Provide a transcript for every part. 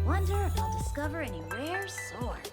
Wonder if I'll discover any rare swords.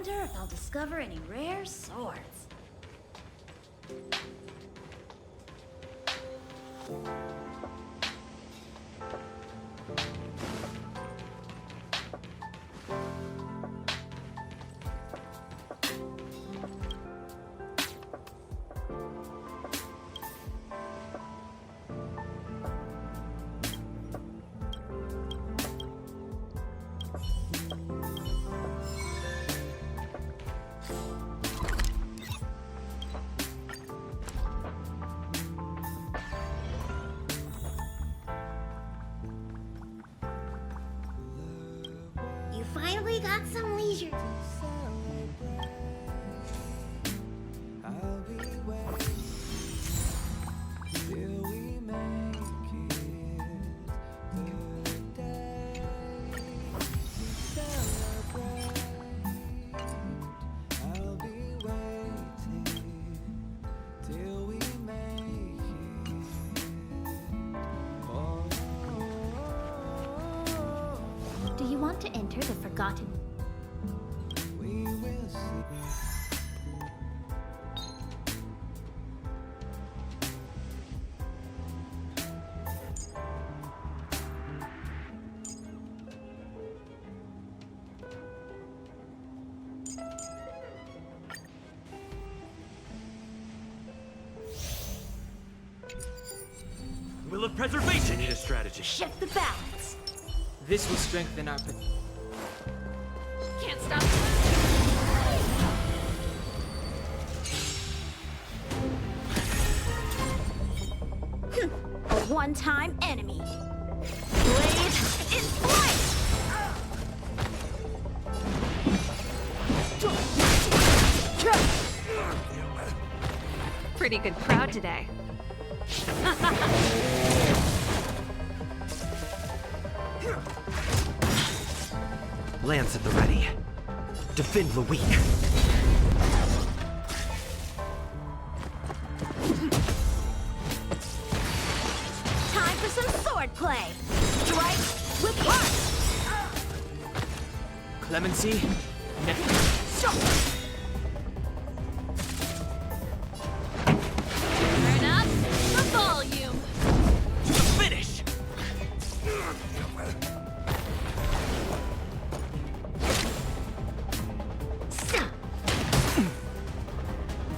Wonder if I'll discover any rare swords. You finally got some leisure. I'll be waiting till we make it the day we celebrate. I'll be waiting till we make it. Oh. Do you want to enter the Forgotten? We will see. Will of preservation need a strategy. Shift the balance. This will strengthen our. Can't stop. A one-time enemy. Blade in flight! Pretty good crowd today. Lance at the ready. Defend the weak. Time for some sword play. Strike with heart. Clemency? Turn up the volume. To the finish!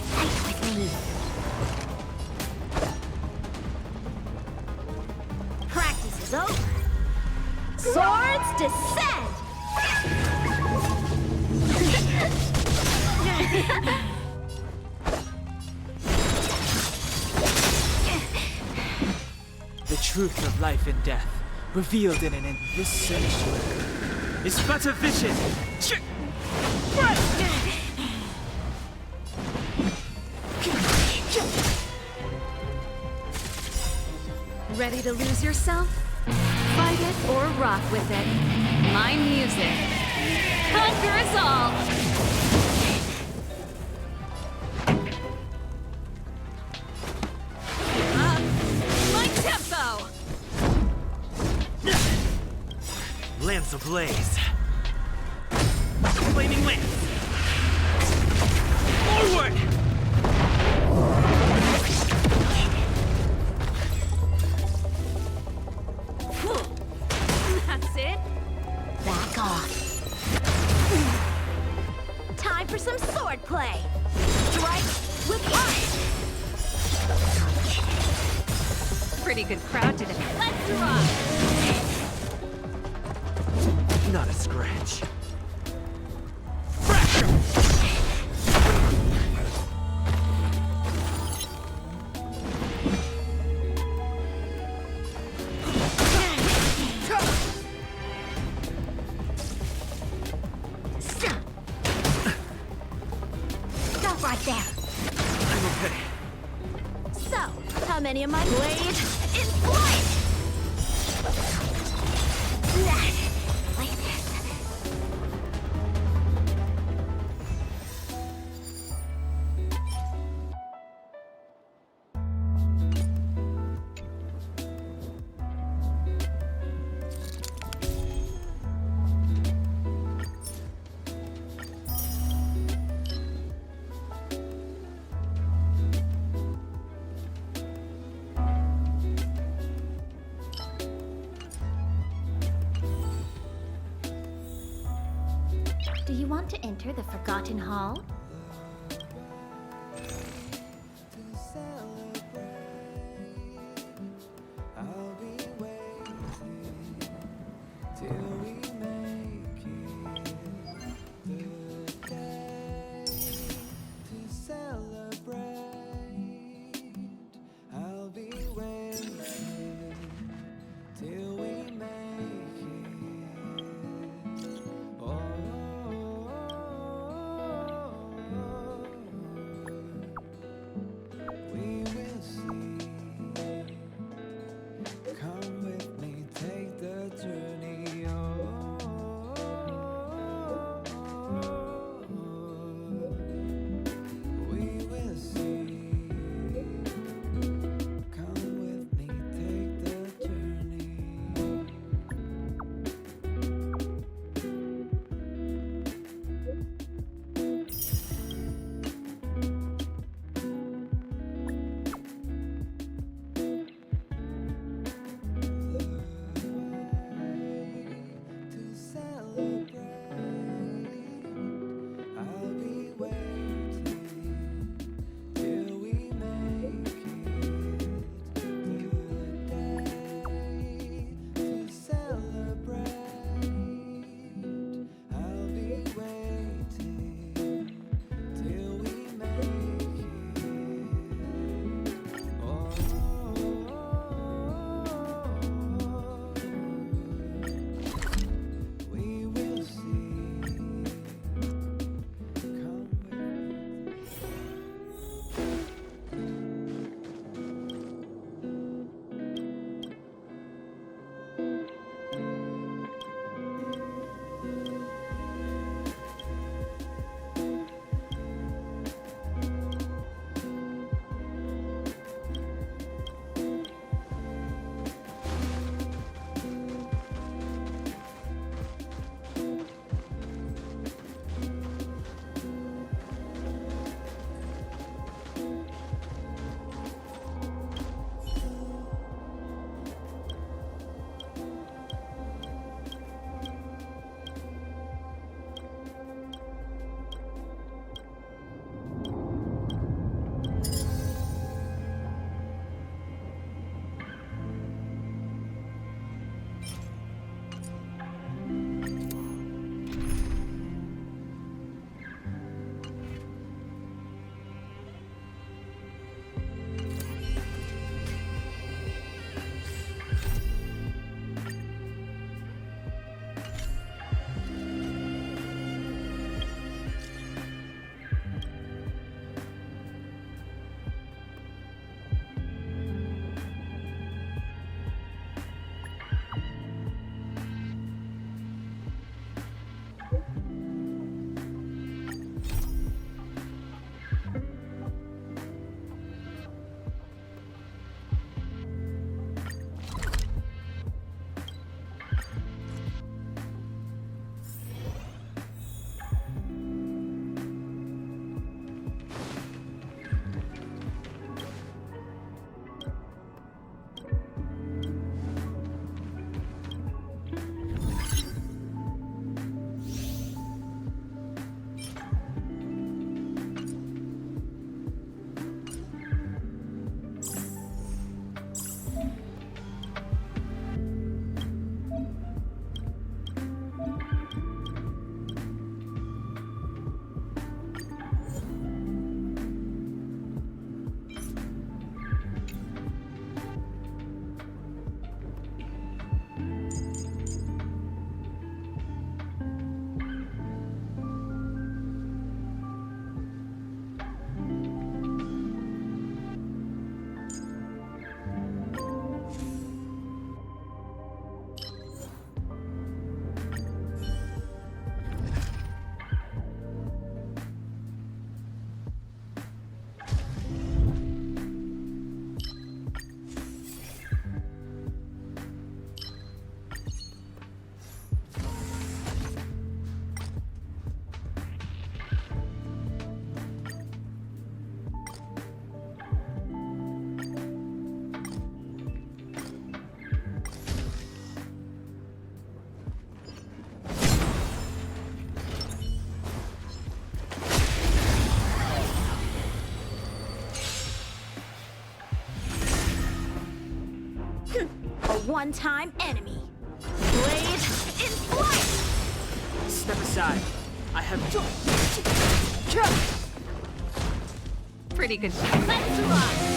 Fight with me. Practice is over. Swords descend! The truth of life and death, revealed in an endless sanctuary, is but a vision. Ready to lose yourself? Fight it or rock with it. My music conquers all. Keep up my tempo. Lance ablaze. Flaming lance. Forward! That's it. Back off. Time for some sword play. Strike with heart. Pretty good crowd today. Let's rock. Not a scratch. Stop right there. I'm okay. So, how many of my blades in flight? Like this. Do you want to enter the Forgotten Hall? to celebrate. I'll be waiting till we make it the day to celebrate. I'll be waiting till we make it. Oh, a one-time enemy. Blade in flight! Step aside. I have Pretty good. Let's run!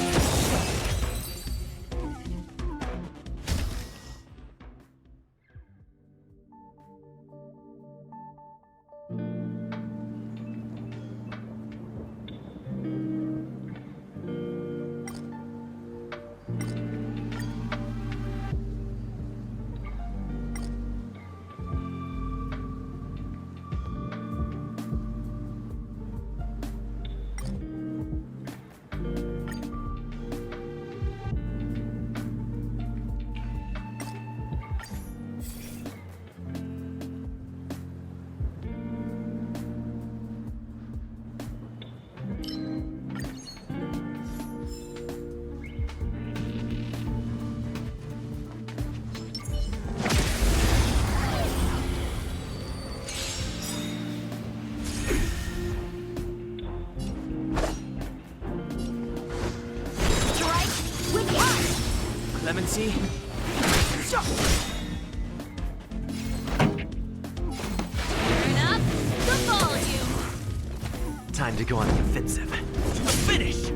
Clemency? Turn up the volume. Time to go on the offensive. To the finish!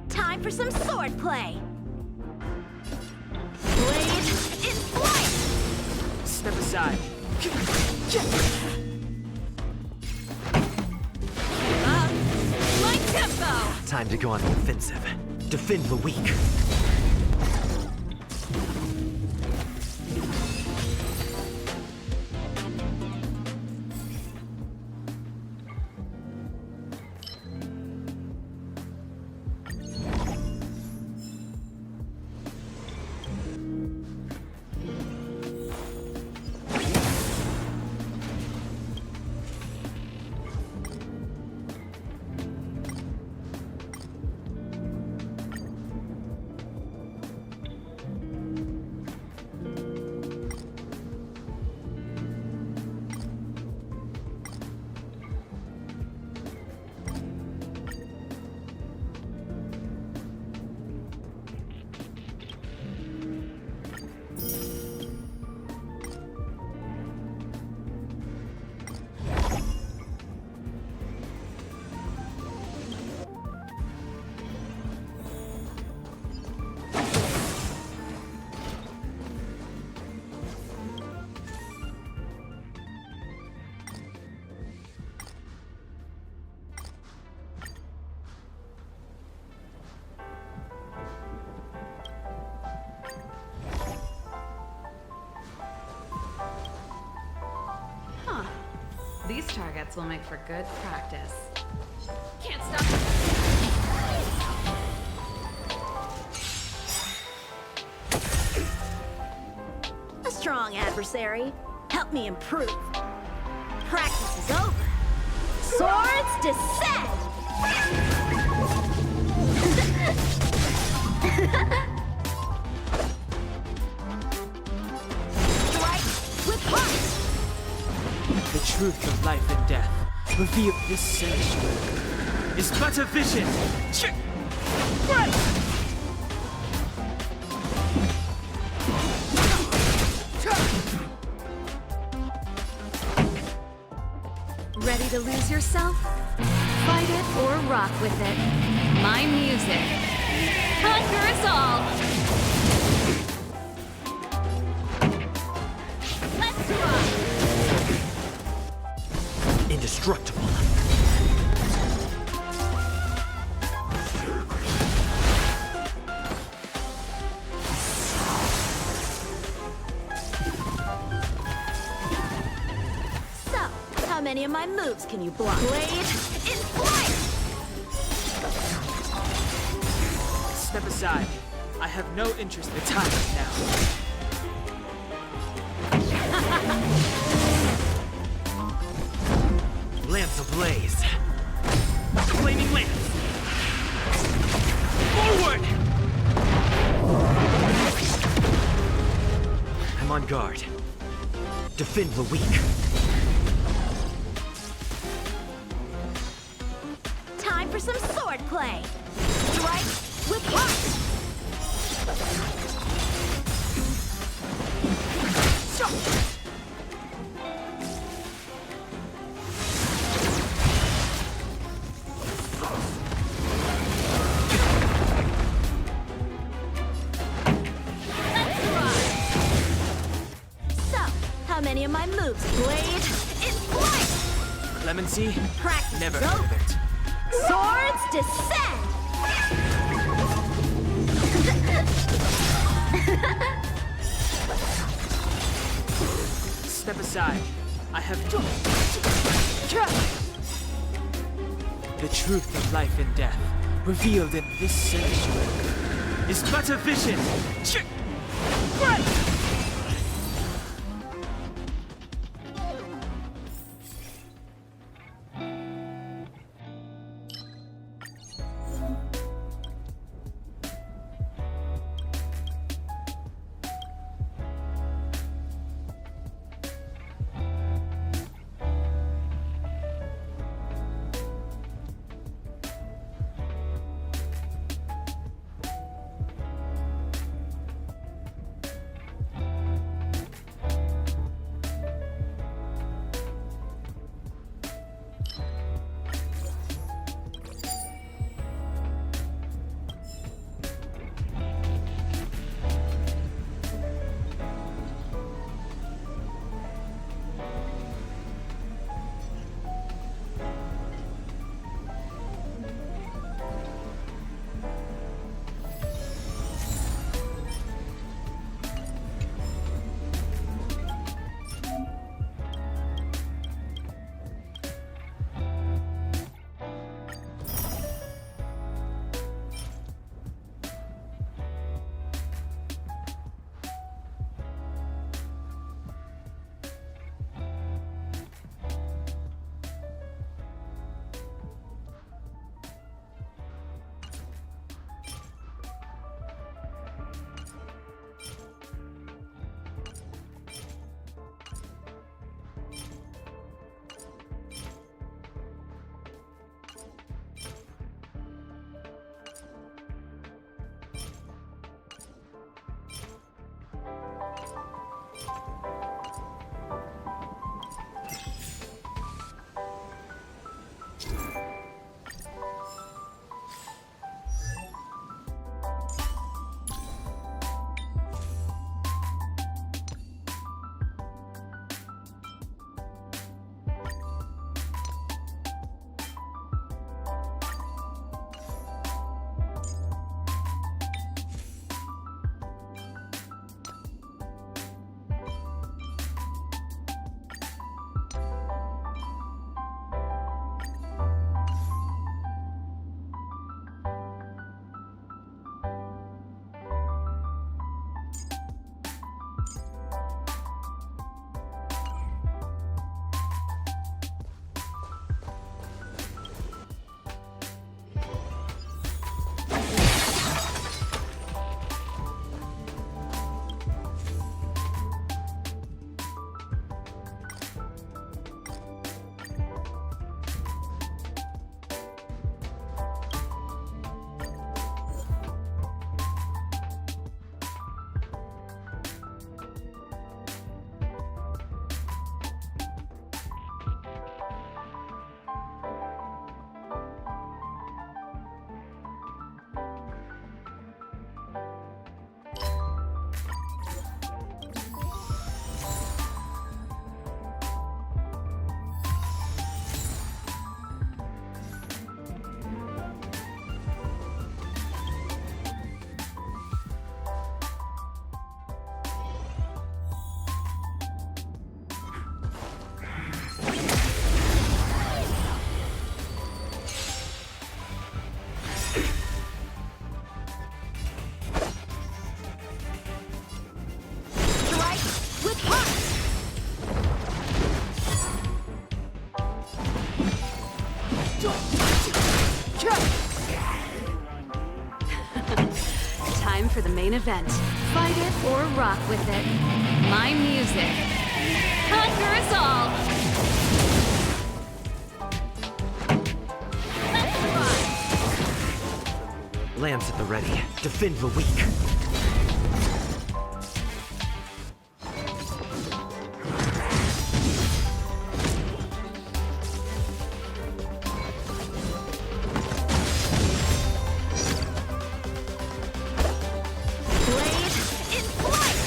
Time for some sword play. Blade in flight! Step aside. My tempo. Time to go on the offensive. Defend the weak. These targets will make for good practice. Can't stop. A strong adversary. Help me improve. Practice is over. Swords descend! Strike with heart! The truth of life and death. Reveal this sanctuary is but a vision. Ready to lose yourself? Fight it or rock with it. My music conquers all. Let's rock! Indestructible. So, how many of my moves can you block? Blade in flight! Step aside. I have no interest in time now. Lance ablaze. Flaming lance. Forward! I'm on guard. Defend the weak. Time for some sword play. Strike with heart. So, how many of my moves, Blade? It's flight! Clemency? Practice Never is heard of over. it. Swords descend! Step aside. I have the truth of life and death, revealed in this sanctuary, is but a vision. Time for the main event. Fight it or rock with it. My music conquers all. Let's rock. Lance at the ready. Defend the weak. Blade in flight!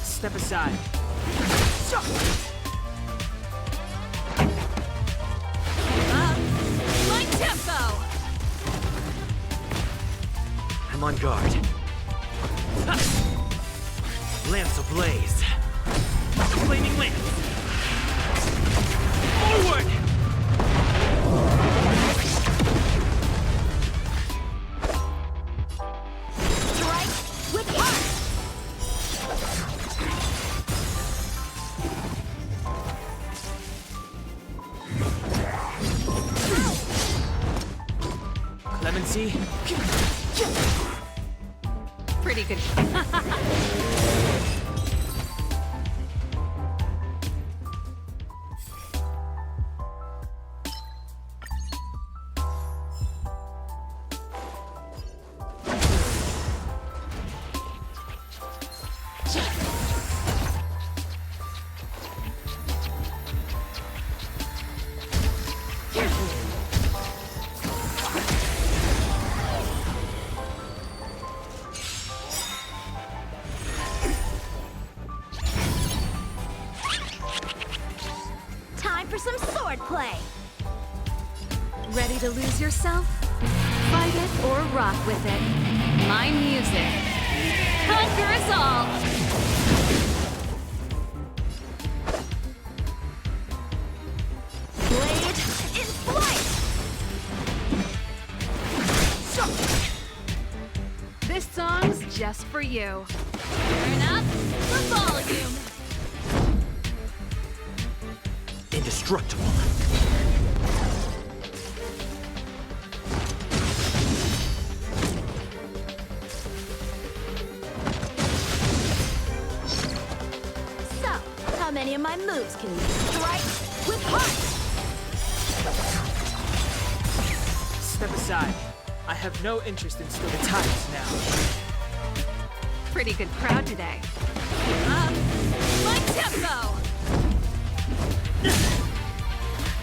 Step aside. Up. My tempo. I'm on guard. Ha! Lance ablaze. Flaming lance. Forward! Strike with heart! Clemency. Pretty good. Time for some sword play! Ready to lose yourself? Fight it or rock with it. My music conquers all. Blade in flight! This song's just for you. Turn up the volume. Indestructible. So, how many of my moves can you strike with heart? Step aside. I have no interest in story times now. Pretty good crowd today. Up. My tempo.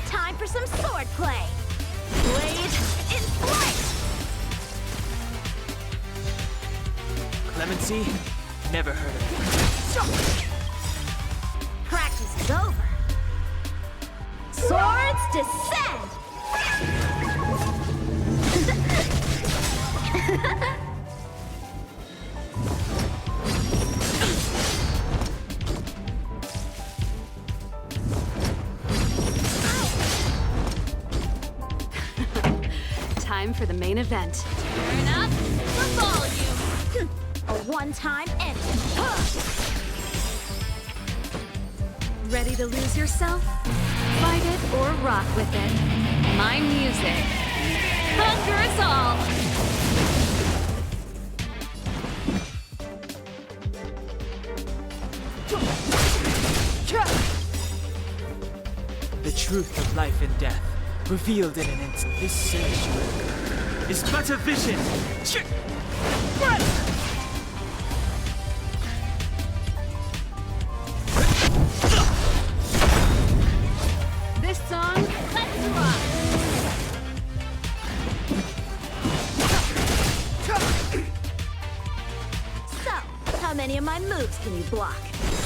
Time for some sword play! Blade in flight! Clemency? Never heard of it. Practice is over. Swords descend! Time for the main event. Turn up the volume! A one-time ending. Ready to lose yourself? Fight it or rock with it. My music conquers all. The truth of life and death, revealed in an instant. This sanctuary is but a vision. This song, let's rock. So, how many of my moves can you block?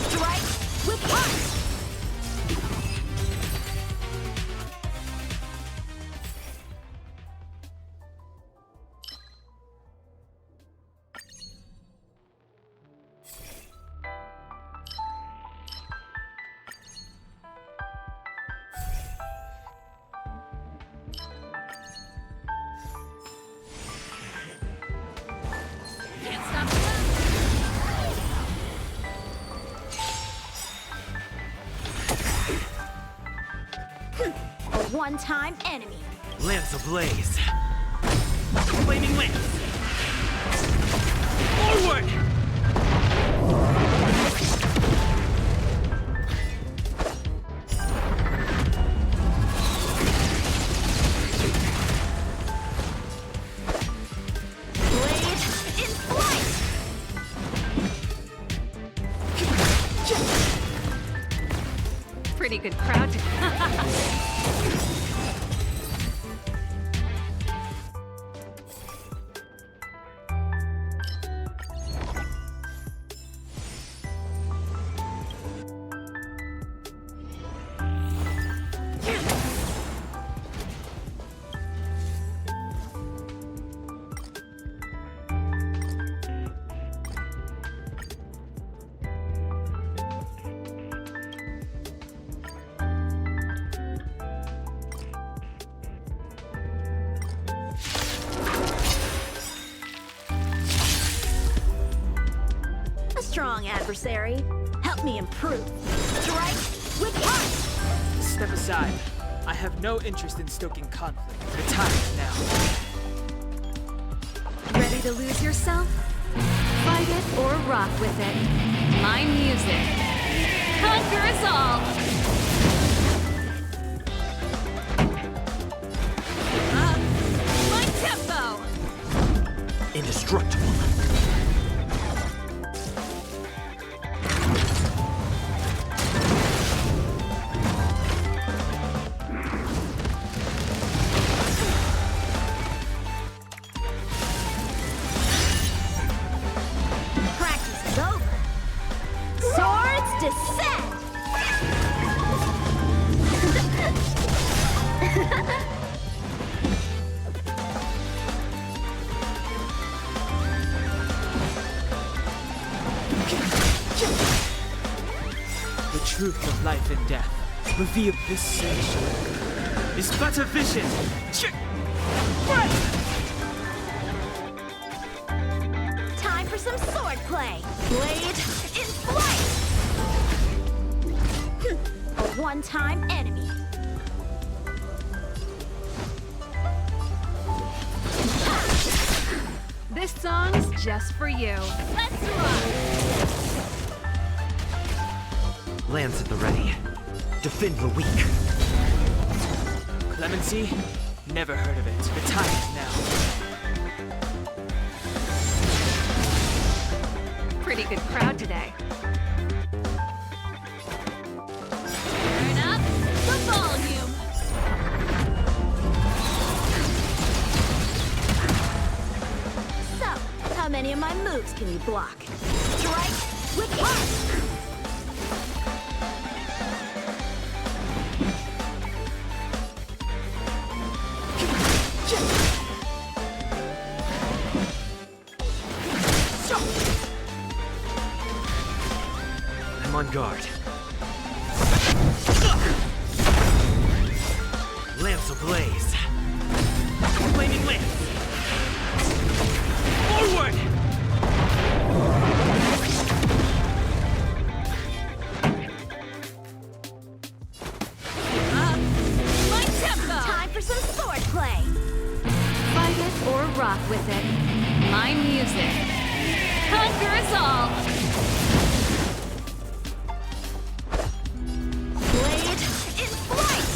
Strike with heart! Can't stop the A one-time enemy. Lance ablaze. Flaming lance. Forward! Blade in flight. Pretty good crowd. A strong adversary. Help me improve. Strike with heart. Step aside. I have no interest in stoking conflict. The time is now. Ready to lose yourself? Fight it or rock with it. My music conquers all. Up. My tempo. Indestructible. Practice is over. Swords descend. The truth of life and death, revealed this sanctuary, is but a vision. Time for some sword play. Blade in flight. A one-time enemy. This song's just for you. Let's rock. Lance at the ready. Defend the weak. Clemency? Never heard of it. The time is now. Pretty good crowd today. Turn up the volume. So, how many of my moves can you block? Strike with heart. I'm on guard. Lance ablaze. Flaming lance. Forward! Up. My tempo. Time for some sword play. Fight it or rock with it. My music conquers all. Blade in flight.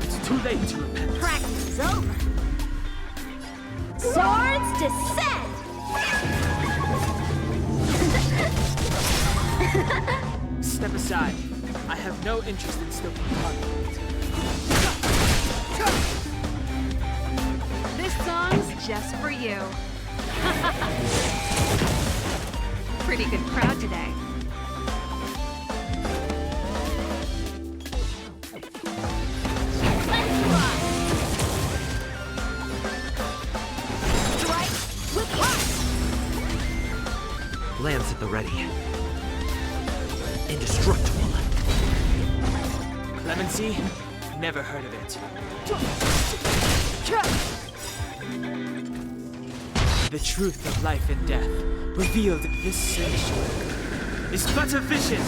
It's too late to repent. Practice is over. Swords descend. Step aside. I have no interest in stoking conflict. This song's just for you. Pretty good crowd today. Let's rock. Strike with heart. Lance at the ready. Indestructible. Clemency? Never heard of it. The truth of life and death, revealed in this sanctuary, is but a vision.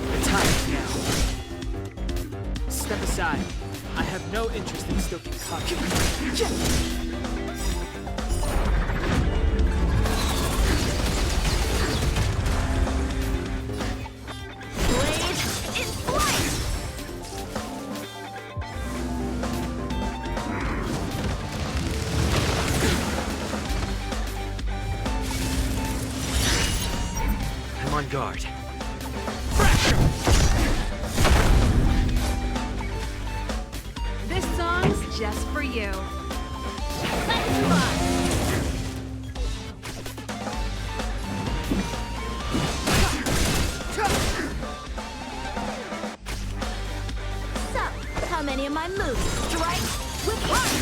The time is now. Step aside. I have no interest in stoking conflict. I'm on guard. This song's just for you. Let's rock! So, how many of my moves strike with heart?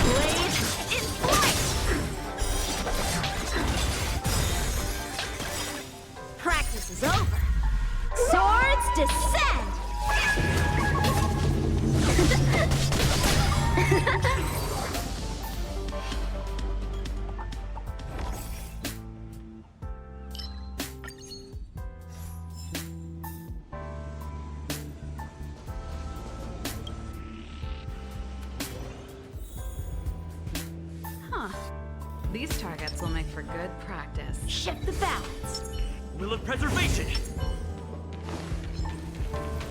Blade in flight! Practice is over. Swords descend! Huh. These targets will make for good practice. Shift the balance. Will of preservation!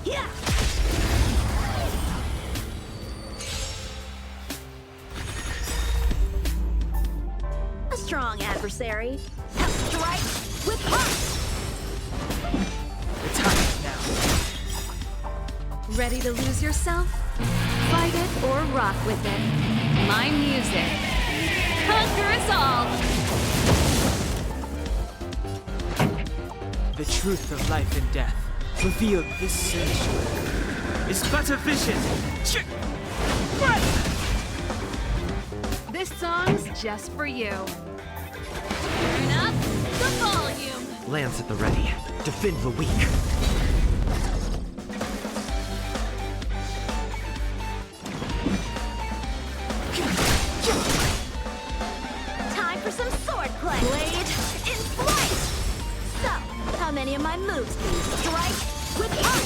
Yeah! A strong adversary. Now strike with heart! The time is now. Ready to lose yourself? Fight it or rock with it. My music. Conquer us all! The truth of life and death, revealed in this sanctuary, is but a vision. This song's just for you. Turn up the volume! Lance at the ready. Defend the weak. Time for some swordplay! Blade in flight! So, how many of my moves can you strike with heart?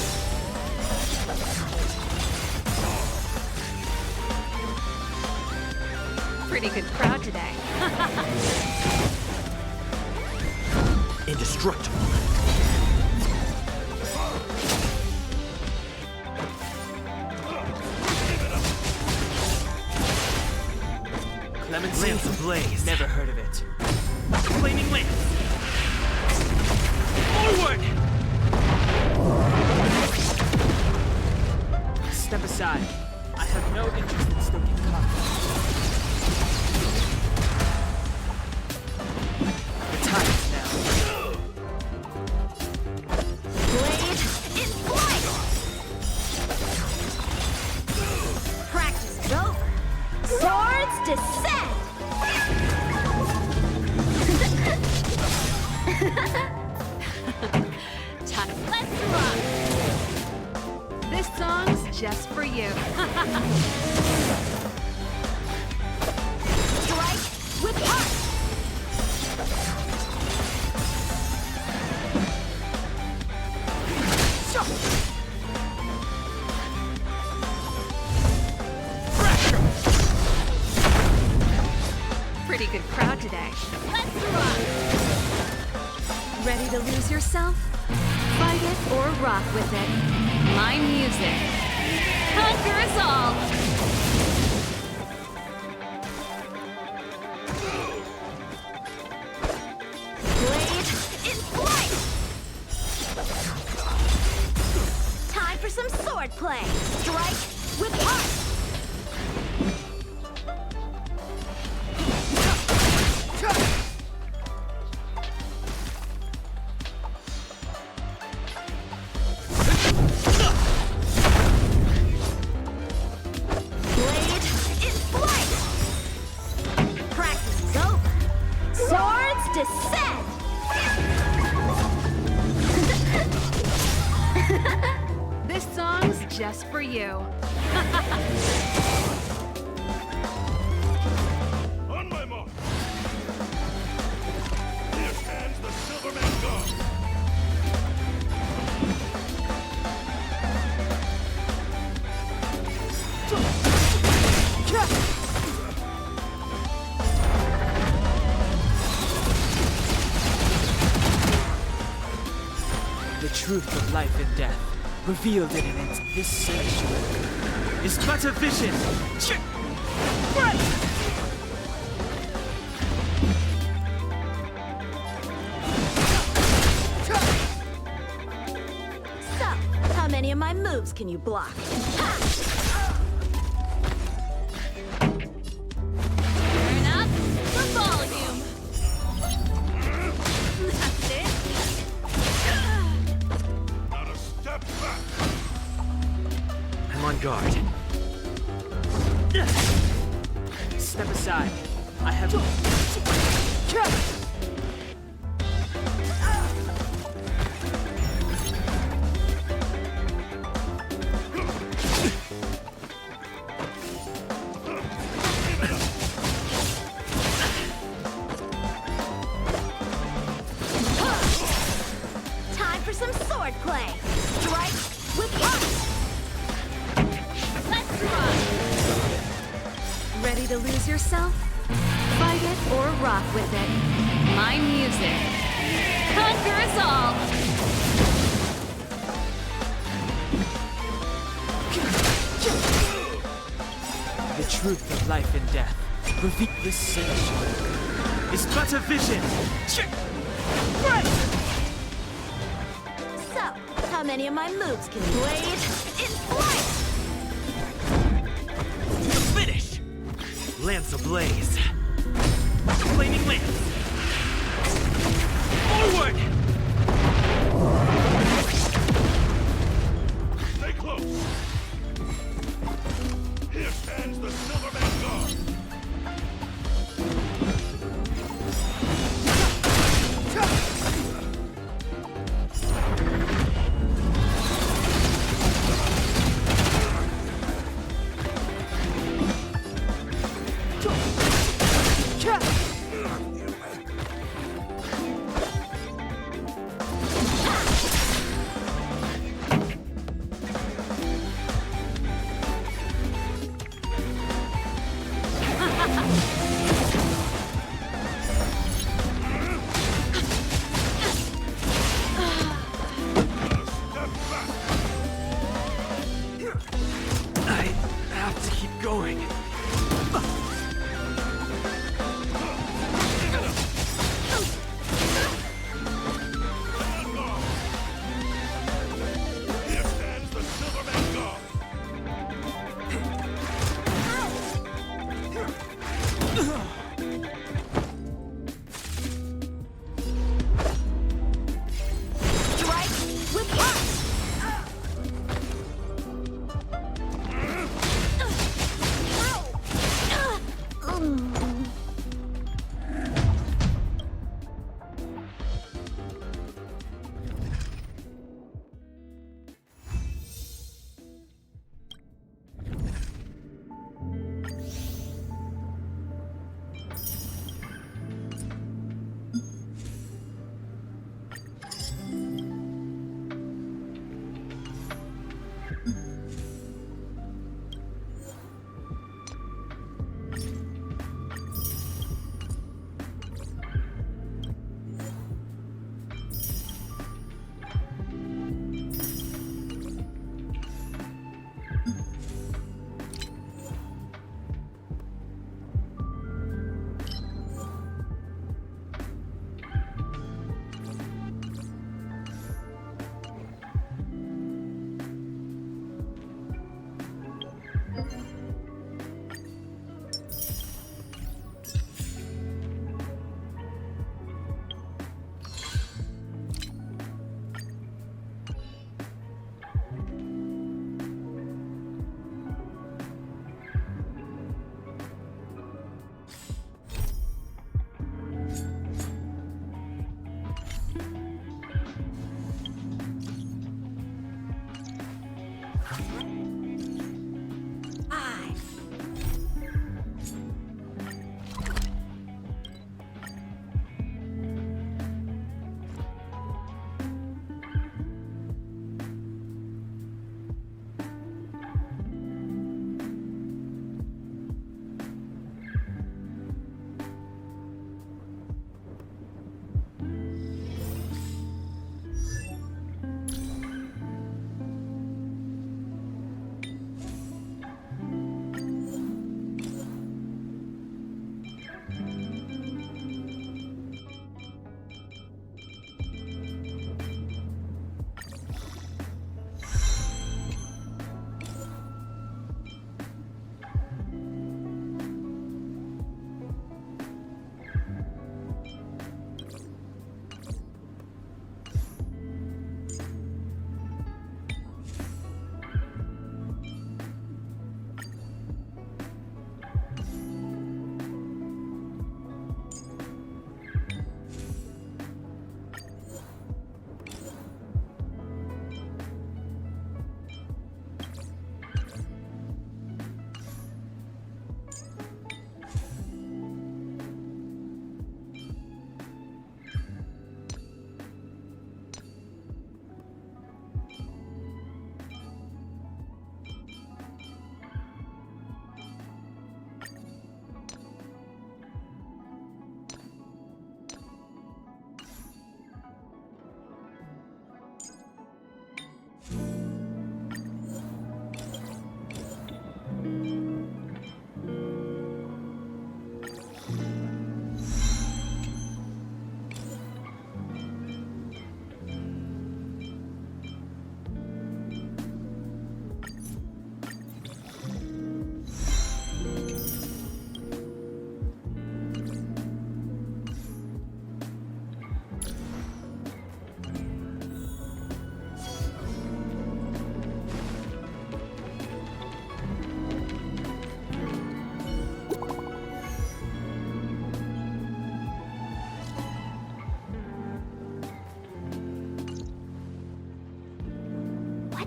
Pretty good crowd today. Indestructible. Clemency? Lance ablaze. Never heard of it. Flaming lance. Forward! Step aside. I have no interest in stoking conflict. The time is now. Blade in flight! Practice is over. Swords descend! Time. Let's rock! This song's just for you. Strike with heart! Pretty good crowd today. Let's rock! Ready to lose yourself? Fight it or rock with it. My music. Conquer us all! Blade in flight! Time for some swordplay! Strike with heart! Blade in flight! Practice is over. Sword Descend! This song's just for you. On my mark. Here stands the Silverman God. The truth of life and death, revealed in this sanctuary, is but a vision. So, how many of my moves can you block? Ha! Turn up the volume. That's it. Not a step back. I'm on guard. Step aside. I have. Time for some swordplay. Strike with ice. Let's rock. Ready to lose yourself? Fight it or rock with it. My music. Conquer us all. The truth of life and death, revealed this sanctuary, is but a vision. So, how many of my moves can you blade in flight? To the finish! Lance ablaze. Flaming lance. Forward! Stay close. Here stands the Silverman God.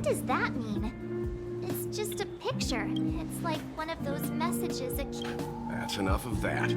What does that mean? It's just a picture. It's like one of those messages a kid. That's enough of that.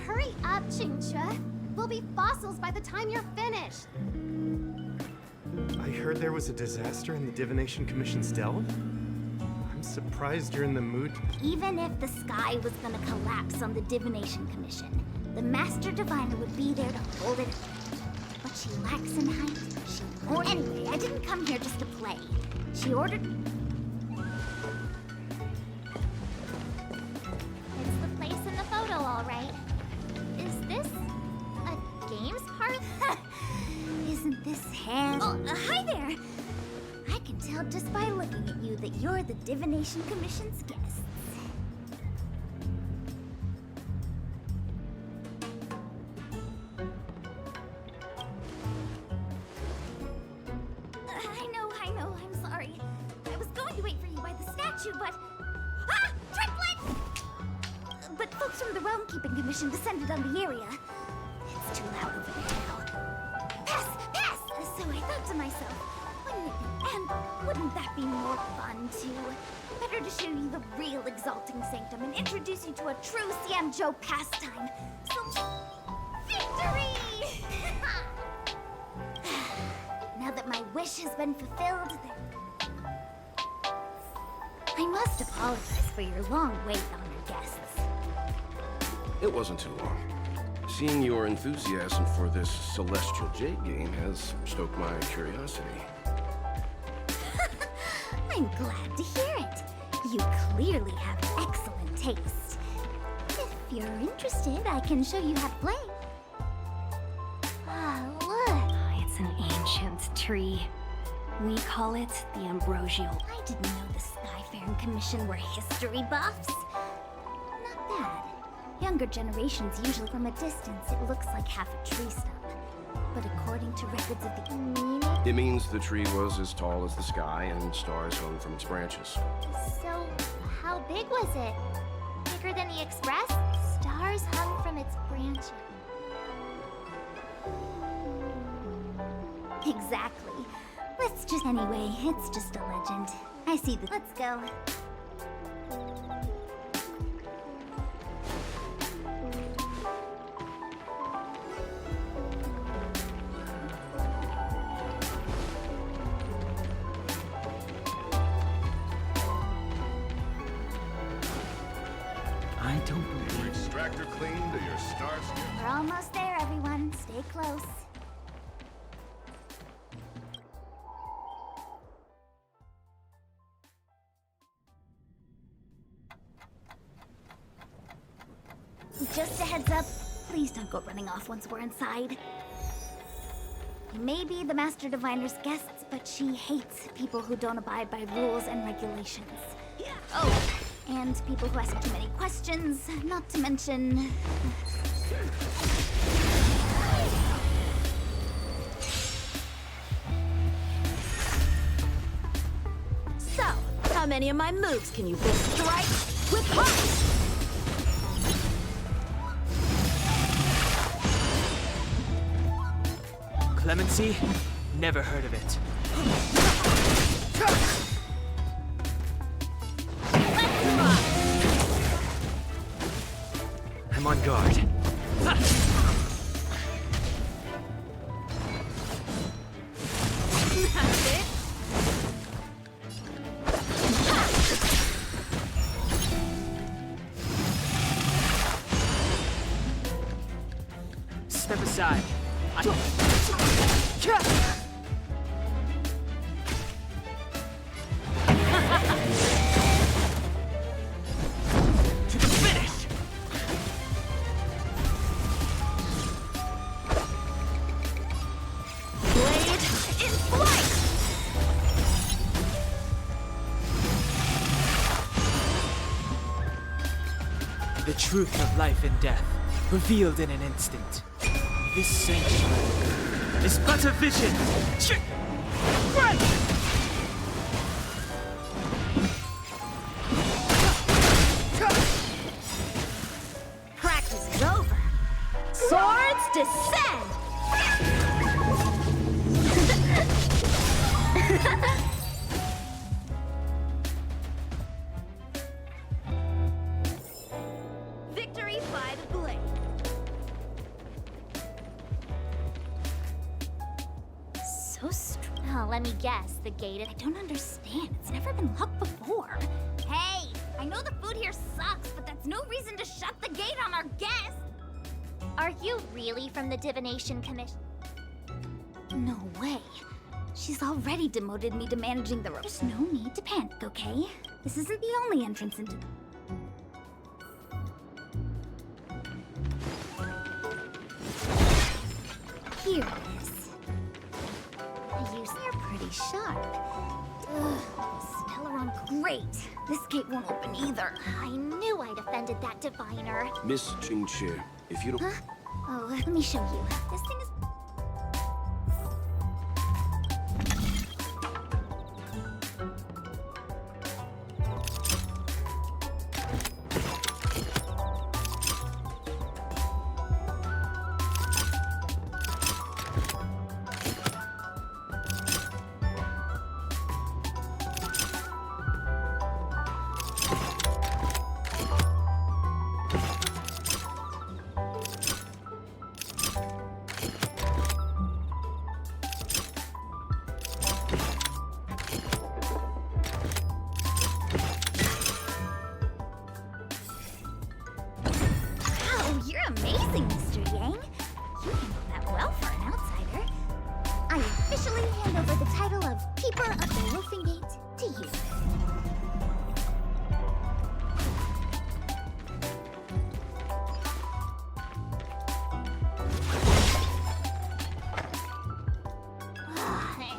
Hurry up, Chincha. We'll be fossils by the time you're finished. I heard there was a disaster in the Divination Commission's delve. I'm surprised you're in the mood. Even if the sky was gonna collapse on the Divination Commission, the Master Diviner would be there to hold it up. But she lacks in height. Anyway, I didn't come here just to play. She ordered... It's the place in the photo, all right. Is this a games part? Isn't this hand... Oh, hi there! I can tell just by looking at you that you're the Divination Commission's guests. I know, I'm sorry. I was going to wait for you by the statue, but... Ah! Triplet! But folks from the Realm Keeping Commission descended on the area. It's too loud over there now. Pass! Pass! So I thought to myself, wouldn't that be more fun, too? Better to show you the real Exalting Sanctum and introduce you to a true Xianzhou pastime. So... Victory! Now that my wish has been fulfilled, then... I must apologize for your long wait, honored guests. It wasn't too long. Seeing your enthusiasm for this Celestial Jade game has stoked my curiosity. I'm glad to hear it. You clearly have excellent taste. If you're interested, I can show you how to play. Ah, look. It's an ancient tree. We call it the Ambrosial. I didn't know the Skyfaring Commission were history buffs. Not bad. Younger generations usually from a distance it looks like half a tree stump. But according to records of the meaning... It means the tree was as tall as the sky and stars hung from its branches. So, how big was it? Bigger than the Express? Stars hung from its branches. Exactly. Let's just... Anyway, it's just a legend. I see the... Let's go. I don't believe... Extractor clean to your star skin. We're almost there, everyone. Stay close. Just a heads up, please don't go running off once we're inside. You may be the Master Diviner's guests, but she hates people who don't abide by rules and regulations. Oh, and people who ask too many questions, not to mention... So, how many of my moves can you big strike with heart? Clemency? Never heard of it. I'm on guard. step aside. To the finish! Blade in flight! The truth of life and death, revealed in an instant. This sanctuary is but a vision. Right! Practice is over. Swords descend! Victory by the blade. So Oh, let me guess. The gate. I don't understand. It's never been locked before. Hey, I know the food here sucks, but that's no reason to shut the gate on our guests. Are you really from the Divination Commission? No way. She's already demoted me to managing the room. There's no need to panic, okay? This isn't the only entrance into... Here it is. They're pretty sharp. Ugh, Stellar, great. This gate won't open either. I knew I'd offended that diviner. Miss Jingche, if you don't... Huh? Oh, let me show you. This thing is... Wow, you're amazing, Mr. Yang. You handled that well for an outsider. I officially hand over the title of Keeper of the Loafing Gate to you.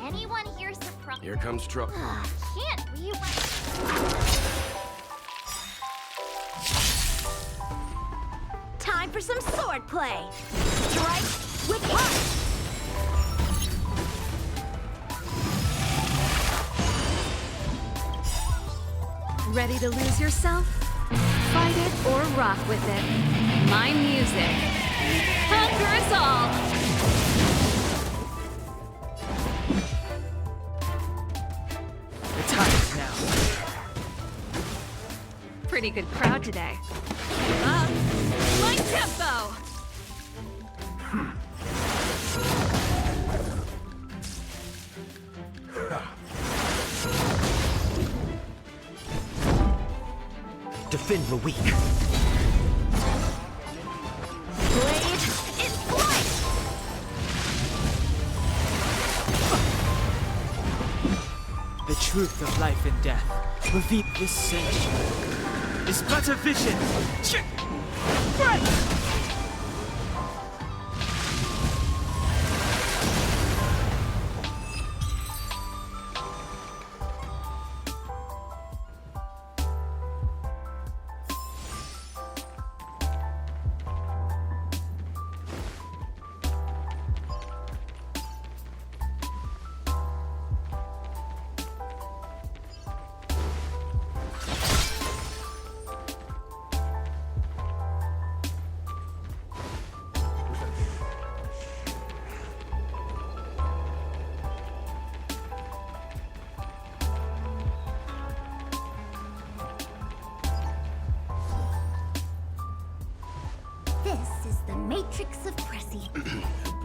Anyone here surprised? Here comes trouble. Can't we? Time for some sword play. Strike with heart. Ready to lose yourself? Fight it or rock with it. My music. Conquer us all! The time is now. Pretty good crowd today. My tempo! Defend the weak. Blade in flight. The truth of life and death, reveal this sanctuary is but a vision. Right! This is the Matrix of Prescience.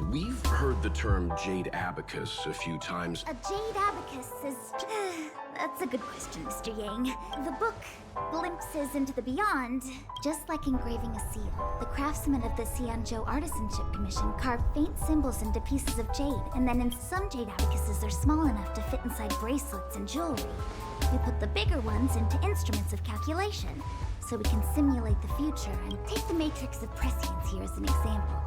We've heard the term Jade Abacus a few times. A jade abacus is... That's a good question, Mr. Yang. The book glimpses into the beyond, just like engraving a seal. The craftsmen of the Xianzhou Artisanship Commission carve faint symbols into pieces of jade, and then in some jade abacuses are small enough to fit inside bracelets and jewelry. We put the bigger ones into instruments of calculation, so we can simulate the future and take the matrix of prescience here as an example.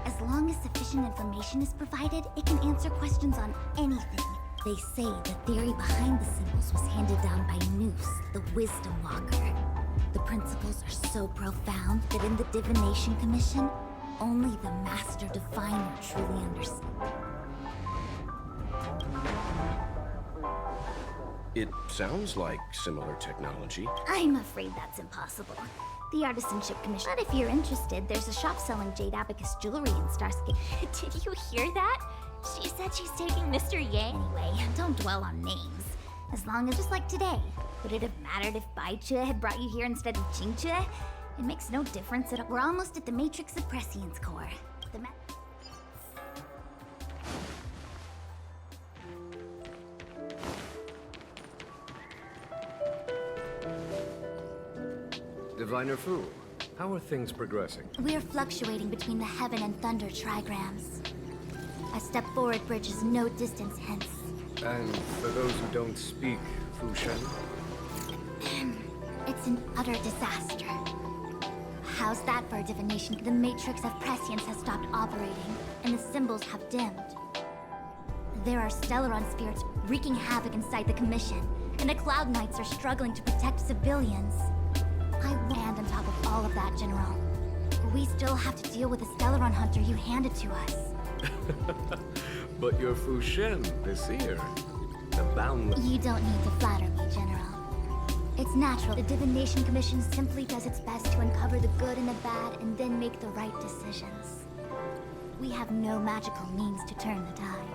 As long as sufficient information is provided, it can answer questions on anything. They say the theory behind the symbols was handed down by Noose, the Wisdom Walker. The principles are so profound that in the Divination Commission, only the Master Diviner truly understands. It sounds like similar technology. I'm afraid that's impossible. The Artisanship Commission. But if you're interested, there's a shop selling jade abacus jewelry in Starscape. Did you hear that? She said she's taking Mr. Yang. Anyway, don't dwell on names. As long as just like today. Would it have mattered if Baichue had brought you here instead of Qingchue? It makes no difference at all. We're almost at the Matrix of Prescience core. Diviner Fu, how are things progressing? We're fluctuating between the heaven and thunder trigrams. A step forward bridges no distance hence. And for those who don't speak Fushan? It's an utter disaster. How's that for a divination? The Matrix of Prescience has stopped operating, and the symbols have dimmed. There are Stellaron spirits wreaking havoc inside the Commission, and the Cloud Knights are struggling to protect civilians. I land on top of all of that, General. We still have to deal with the Stellaron hunter you handed to us. But your Fushan, the seer, the boundless... You don't need to flatter me, General. It's natural. The Divination Commission simply does its best to uncover the good and the bad and then make the right decisions. We have no magical means to turn the tide.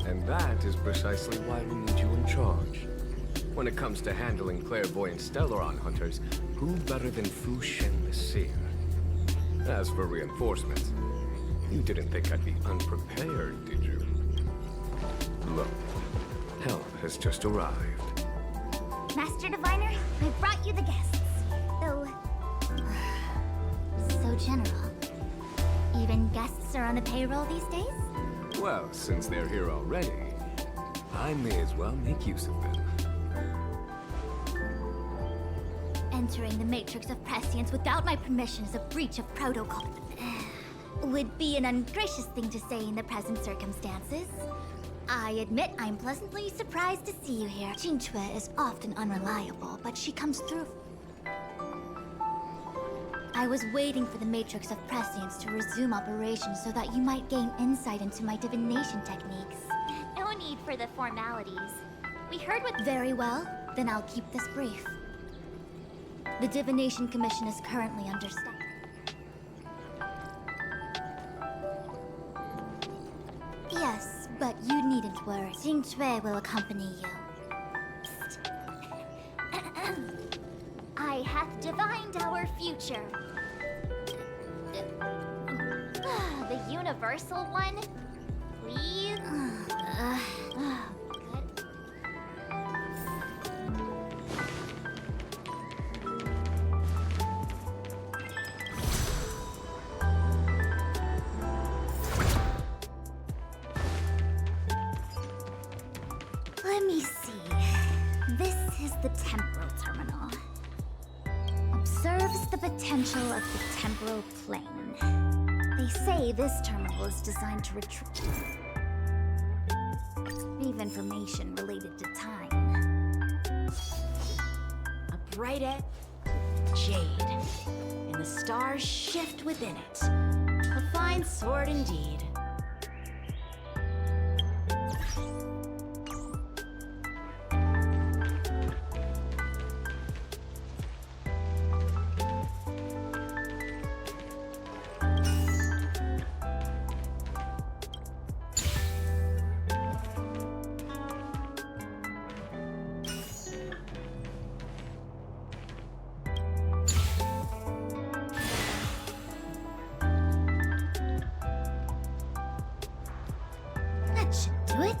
And that is precisely why we need you in charge. When it comes to handling clairvoyant Stellaron hunters, who better than Fushan the Seer? As for reinforcements, you didn't think I'd be unprepared, did you? Look, help has just arrived. Master Diviner, I brought you the guests. So general. Even guests are on the payroll these days? Well, since they're here already, I may as well make use of them. Entering the Matrix of Prescience without my permission is a breach of protocol. Would be an ungracious thing to say in the present circumstances. I admit I'm pleasantly surprised to see you here. Qingchue is often unreliable, but she comes through. I was waiting for the Matrix of Prescience to resume operations so that you might gain insight into my divination techniques. No need for the formalities. We heard what... Very well, then I'll keep this brief. The Divination Commission is currently understaffed. Yes, but you needn't worry. Qingchue will accompany you. I hath divined our future. The universal one? Please? Good. Let me see. This is the temporal terminal. Observes the potential of the temporal plane. They say this terminal is designed to retrieve information related to time. A bright edge, jade, and the stars shift within it. A fine sword indeed. do it.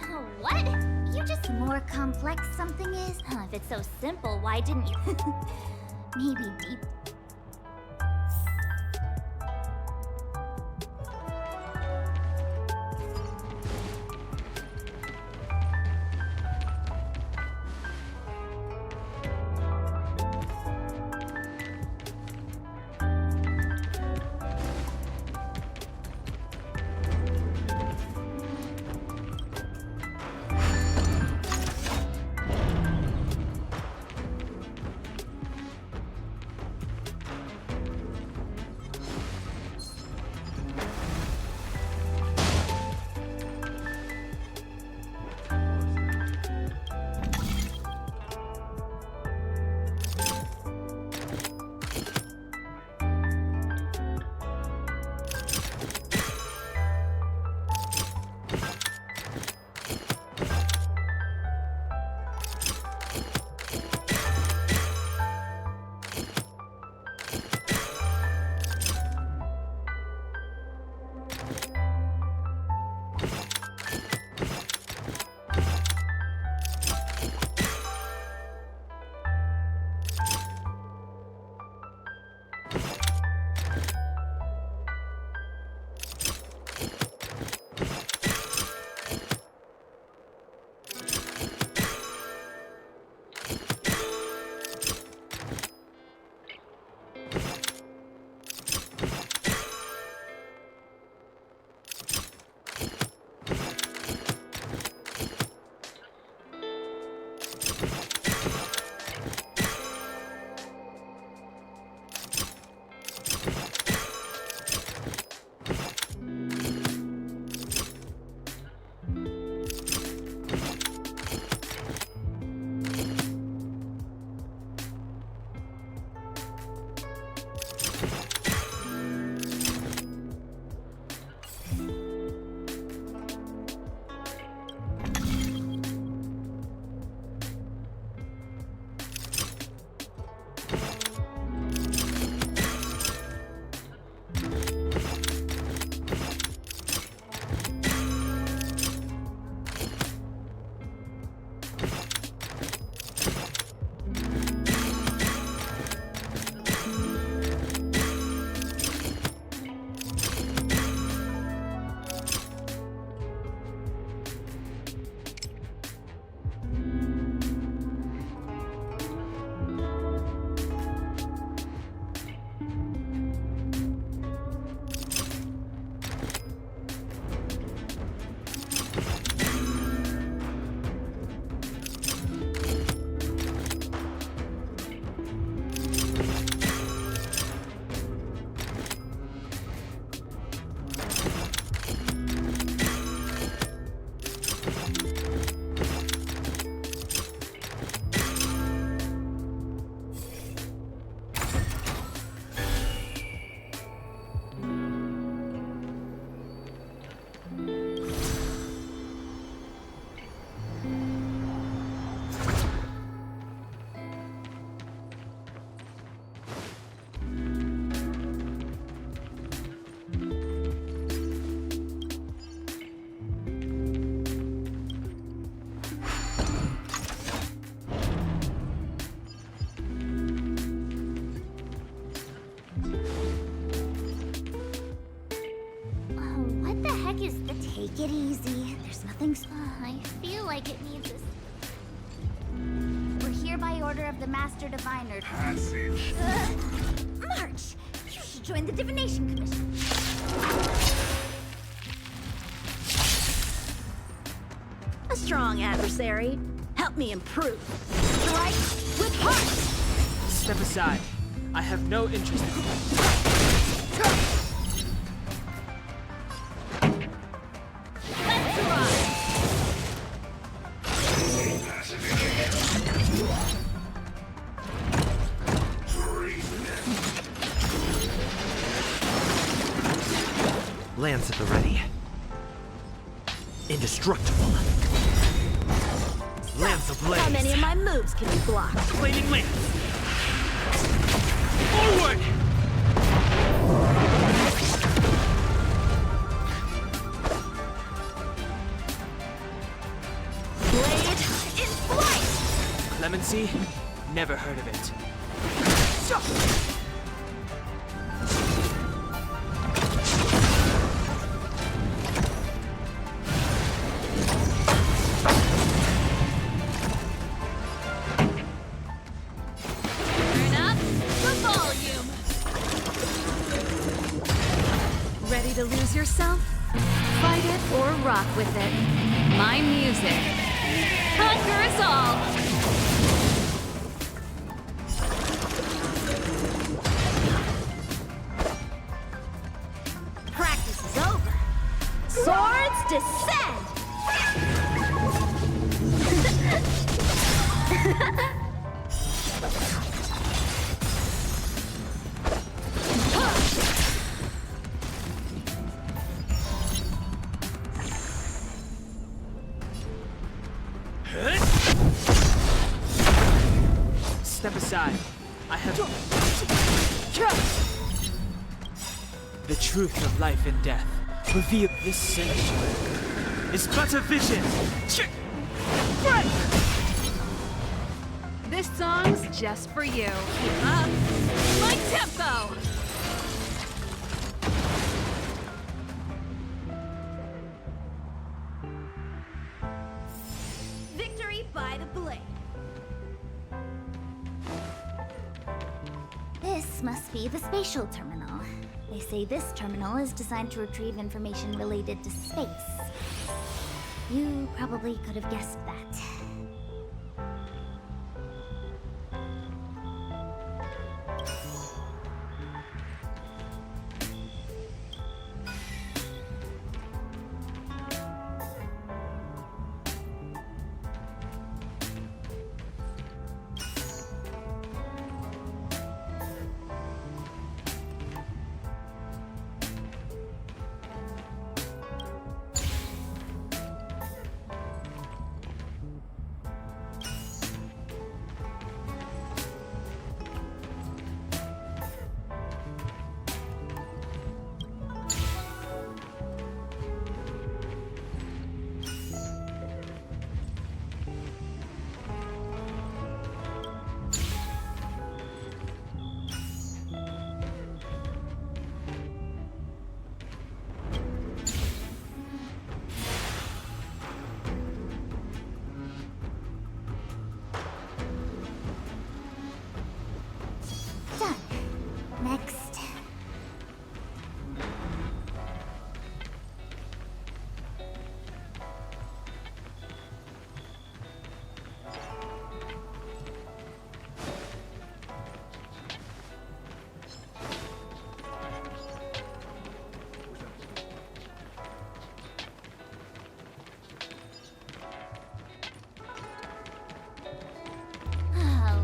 Oh, what? You're just more complex something is. If it's so simple, why didn't you? Maybe deep. Take it easy. There's nothing. I feel like it needs us. We're here by order of the Master Diviner. Passage. March! You should join the Divination Commission. A strong adversary. Help me improve. Strike with heart! Step aside. I have no interest in you. Lance at the ready. Indestructible. Lance ablaze. How many of my moves can you block? Flaming Lance! Forward! Diplomacy? Never heard of it. Turn up the volume. Ready to lose yourself? Fight it or rock with it. My music conquers all. Practice is over. Swords descend! Step aside. I have... The truth of life and death. Reveal this sanctuary is but a vision. This song's just for you. Keep up my tempo. Victory by the blade. This must be the spatial terminal. They say this terminal is designed to retrieve information related to space. You probably could have guessed that. Done. Next.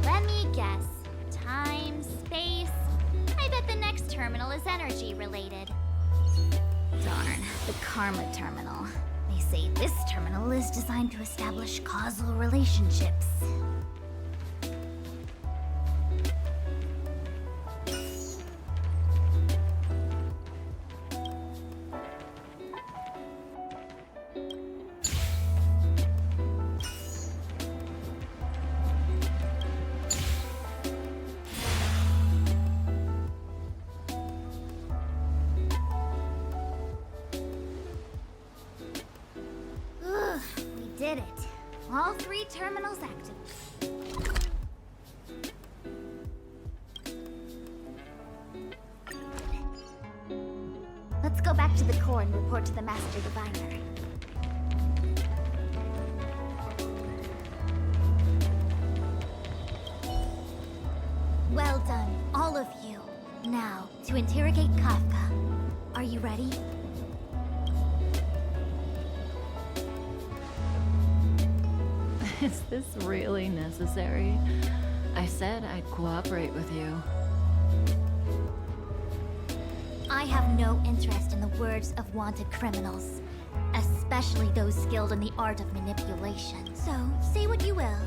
Let me guess. Time, space. I bet the next terminal is energy related. Darn, the karma terminal. They say this terminal is designed to establish causal relationships. Ugh, we did it. All three terminals active. Let's go back to the core and report to the Master Diviner. Well done, all of you. Now, to interrogate Kafka. Are you ready? Is this really necessary? I said I'd cooperate with you. I have no interest in the words of wanted criminals, especially those skilled in the art of manipulation. So, say what you will.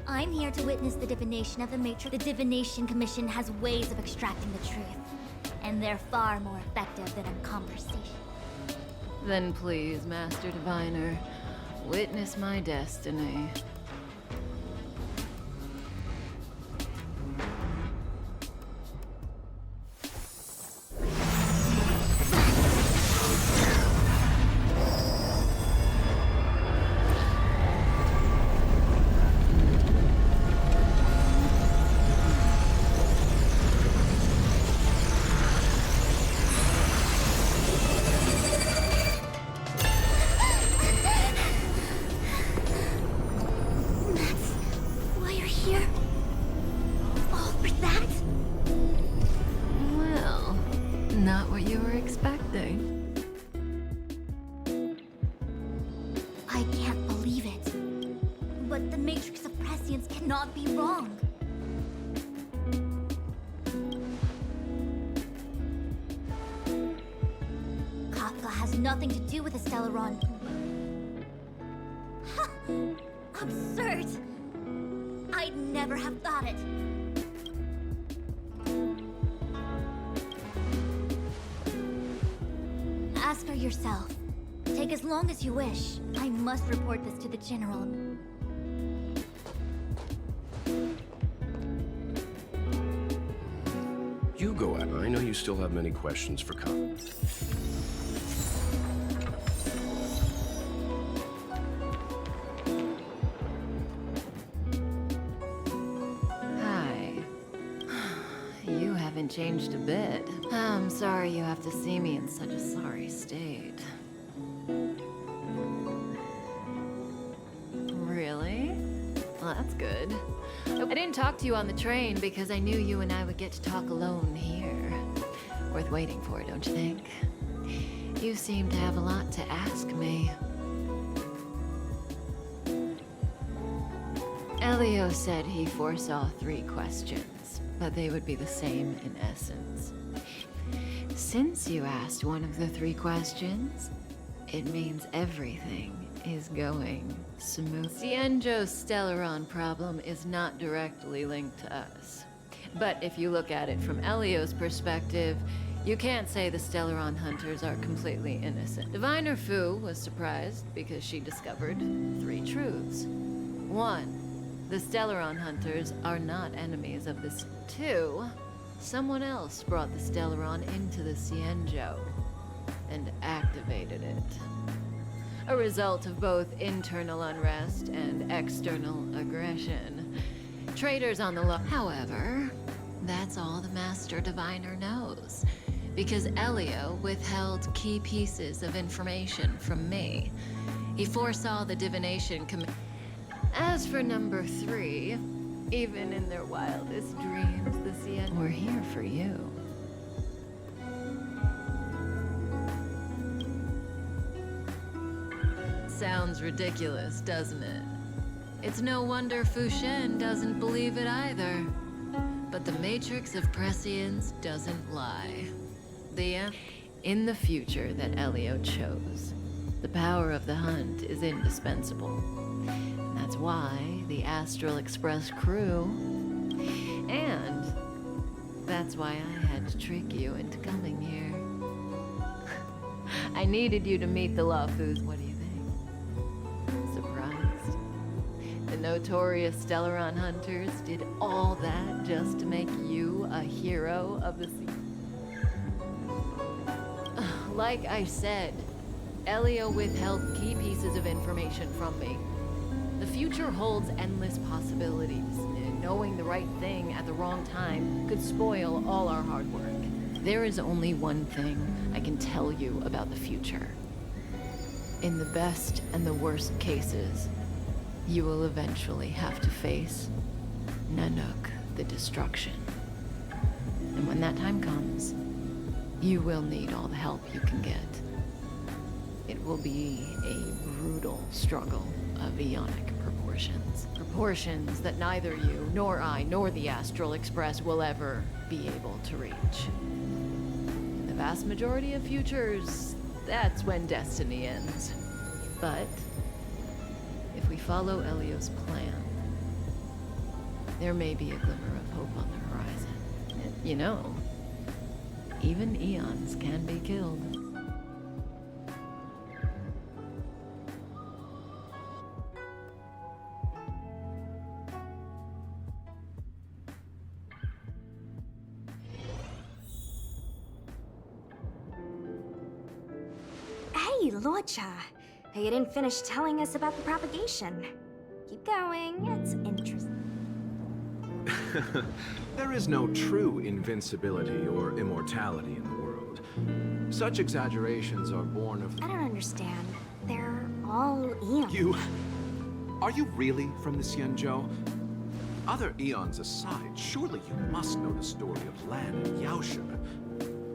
I'm here to witness the divination of the Matrix. The Divination Commission has ways of extracting the truth, and they're far more effective than a conversation. Then please, Master Diviner, witness my destiny. not what you were expecting. I can't believe it. But the Matrix of Prescience cannot be wrong. Kafka has nothing to do with the Stellaron. Ha! Absurd! I'd never have thought it. As for yourself, take as long as you wish. I must report this to the General. You go, Anna. I know you still have many questions for Khan. Hi. You haven't changed a bit. I'm sorry you have to see me in such a sorry state. Really? Well, that's good. I didn't talk to you on the train because I knew you and I would get to talk alone here. Worth waiting for, don't you think? You seem to have a lot to ask me. Elio said he foresaw 3 questions, but they would be the same in essence. Since you asked one of the 3 questions, it means everything is going smooth. Cienjo's Stellaron problem is not directly linked to us. But if you look at it from Elio's perspective, you can't say the Stellaron hunters are completely innocent. Diviner Fu was surprised because she discovered 3 truths. 1, the Stellaron hunters are not enemies of this. 2, someone else brought the Stellaron into the Cienjo and activated it. A result of both internal unrest and external aggression. Traitors on the However, that's all the Master Diviner knows, because Elio withheld key pieces of information from me. He foresaw the divination As for number 3, even in their wildest dreams, the Cien were here for you. Sounds ridiculous, doesn't it? It's no wonder Fu Shen doesn't believe it either. But the Matrix of Prescience doesn't lie. In the future that Elio chose, the power of the hunt is indispensable. And that's why the Astral Express crew, and that's why I had to trick you into coming here. I needed you to meet the Lafus. What do you think? Surprised? The notorious Stellaron hunters did all that just to make you a hero of the sea. Like I said, Elio withheld key pieces of information from me. The future holds endless possibilities, and knowing the right thing at the wrong time could spoil all our hard work. There is only one thing I can tell you about the future. In the best and the worst cases, you will eventually have to face Nanook, the destruction. And when that time comes, you will need all the help you can get. It will be a brutal struggle of eonic proportions. Proportions that neither you, nor I, nor the Astral Express will ever be able to reach. In the vast majority of futures, that's when destiny ends. But if we follow Elio's plan, there may be a glimmer of hope on the horizon. You know, even eons can be killed. Hey, Lorcha. You didn't finish telling us about the propagation. Keep going, it's interesting. There is no true invincibility or immortality in the world. Such exaggerations are born of... I don't understand. They're all eons. Are you really from the Cienjo? Other eons aside, surely you must know the story of Lan and Yaosha.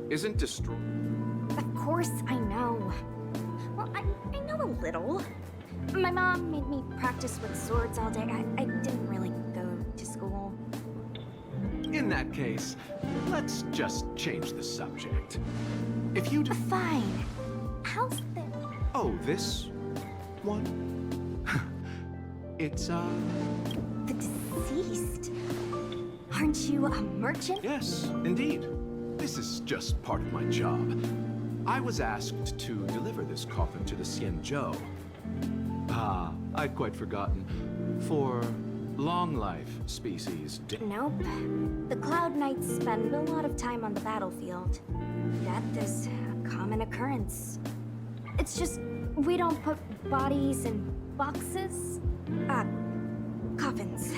isn't destroyed. Of course I know. Well, I know a little. My mom made me practice with swords all day. I didn't really go to school. In that case, let's just change the subject. If you Fine. How's the... Oh, this one? It's, the deceased? Aren't you a merchant? Yes, indeed. This is just part of my job. I was asked to deliver this coffin to the Xianzhou. Ah, I'd quite forgotten. For long life species. Nope. The Cloud Knights spend a lot of time on the battlefield. Death is a common occurrence. It's just, we don't put bodies in boxes. Coffins.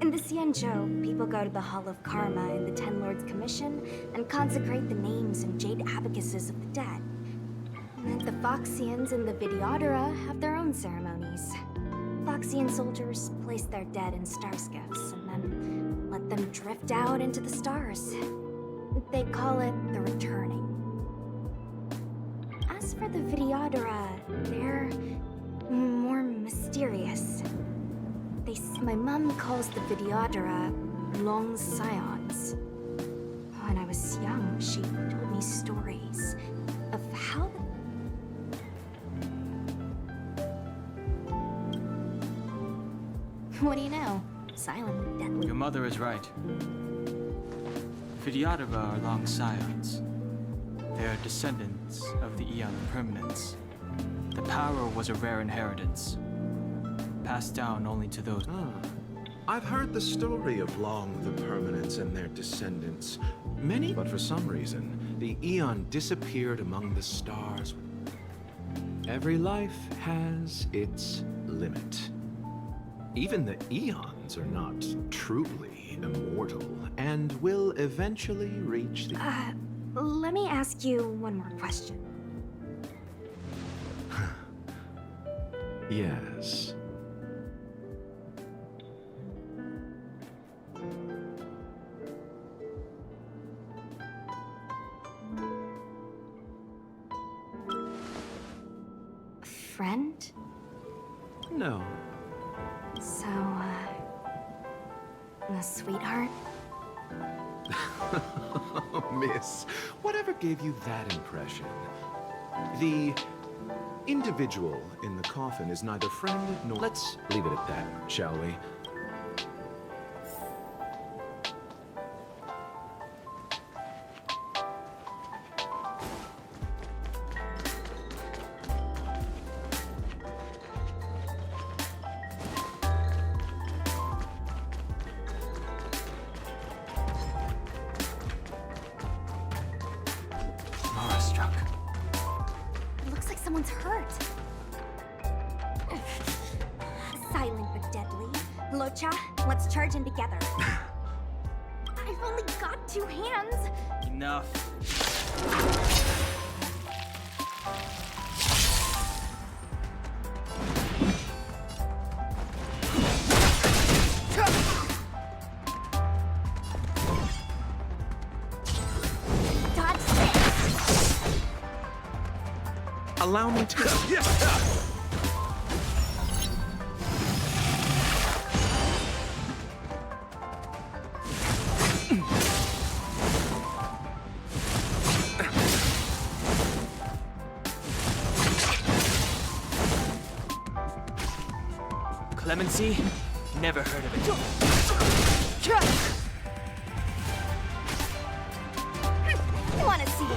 In the Xianzhou, people go to the Hall of Karma in the Ten Lords Commission and consecrate the names and jade abacuses of the dead. The Foxians and the Videodora have their own ceremonies. Foxian soldiers place their dead in star skiffs and then let them drift out into the stars. They call it the returning. As for the Videodora, they're more mysterious. My mom calls the Videodora long scions. When I was young, she told me stories of how What do you know? Silent and deadly. Your mother is right. Videodora are long scions. They are descendants of the Eon of Permanence. The power was a rare inheritance, passed down only to those. I've heard the story of Long the Permanence and their descendants. Many, but for some reason, the Eon disappeared among the stars. Every life has its limit. Even the Eons are not truly immortal and will eventually reach the... Let me ask you one more question. Yes. Friend? No. So, a sweetheart? Miss, whatever gave you that impression? The individual in the coffin is neither friend nor... Let's leave it at that, shall we? Someone's hurt. Silent but deadly. Locha, let's charge in together. I've only got 2 hands. Enough. Allow me to... Clemency? Never heard of it. Wanna see it?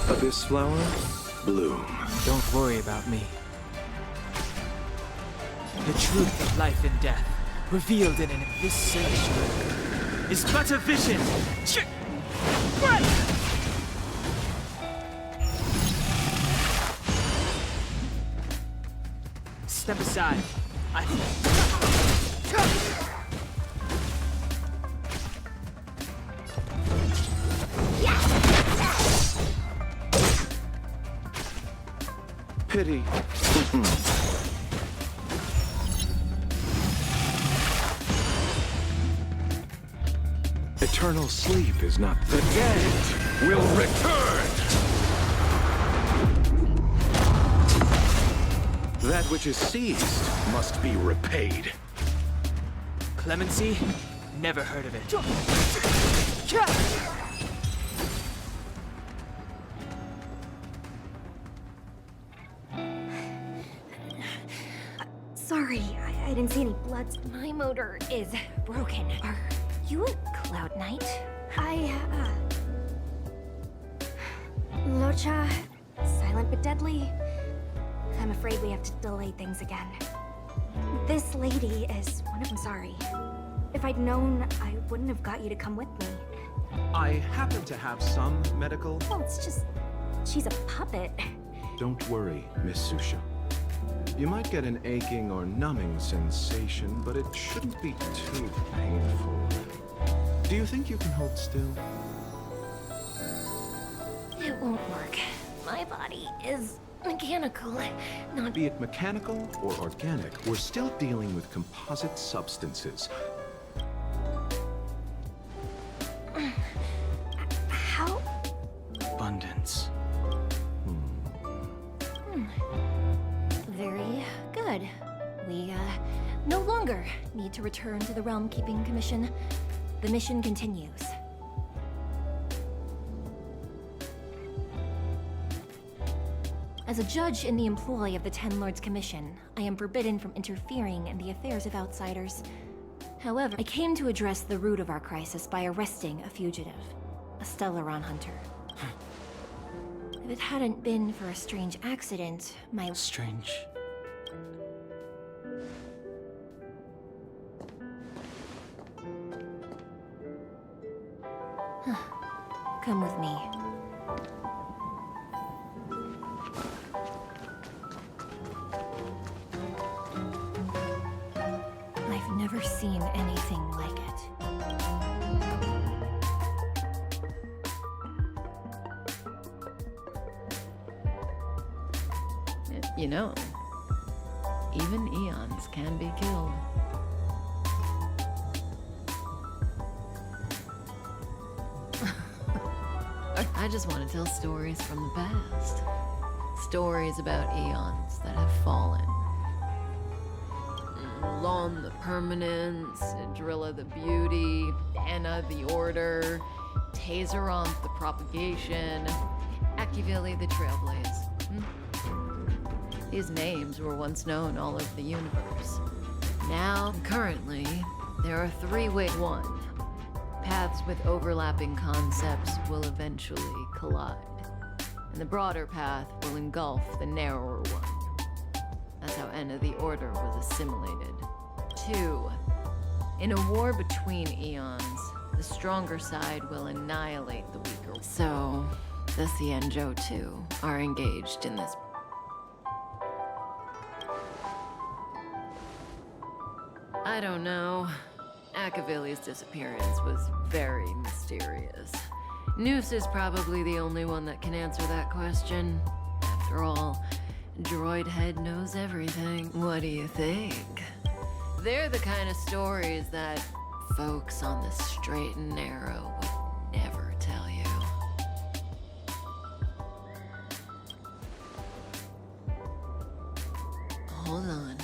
Abyss flower, bloom. Don't worry about me. The truth of life and death, revealed in an abyss sanctuary, is but a vision. Step aside. pity. Eternal sleep is not the dead will return. That which is seized must be repaid. Clemency? Never heard of it. Sorry, I didn't see any blood. My motor is broken. Are you a Cloud Knight? Locha, silent but deadly. I'm afraid we have to delay things again. This lady is one of them. Sorry. If I'd known, I wouldn't have got you to come with me. I happen to have some medical... No, it's just... she's a puppet. Don't worry, Miss Susha. You might get an aching or numbing sensation, but it shouldn't be too painful. Do you think you can hold still? It won't work. My body is mechanical, not... Be it mechanical or organic, we're still dealing with composite substances. How? Abundance. Very good. We, no longer need to return to the Realm Keeping Commission. The mission continues. As a judge in the employ of the Ten Lords Commission, I am forbidden from interfering in the affairs of outsiders. However, I came to address the root of our crisis by arresting a fugitive, a Stellaron hunter. If it hadn't been for a strange accident, my... Strange. Come with me. I've never seen anything like it. You know, even eons can be killed. I just want to tell stories from the past. Stories about eons that have fallen. Lon the Permanence, Drilla the Beauty, Anna the Order, Tazeronth the Propagation, Akivili the Trailblaze. These names were once known all over the universe. Now, currently, there are 3 ways. 1. Paths with overlapping concepts will eventually collide, and the broader path will engulf the narrower one. That's how Anna the Order was assimilated. 2. In a war between eons, the stronger side will annihilate the weaker. So, the Xianzhou too are engaged in this. I don't know. Akavili's disappearance was very mysterious. Noose is probably the only one that can answer that question. After all, Droid Head knows everything. What do you think? They're the kind of stories that folks on the straight and narrow would never tell you. Hold on.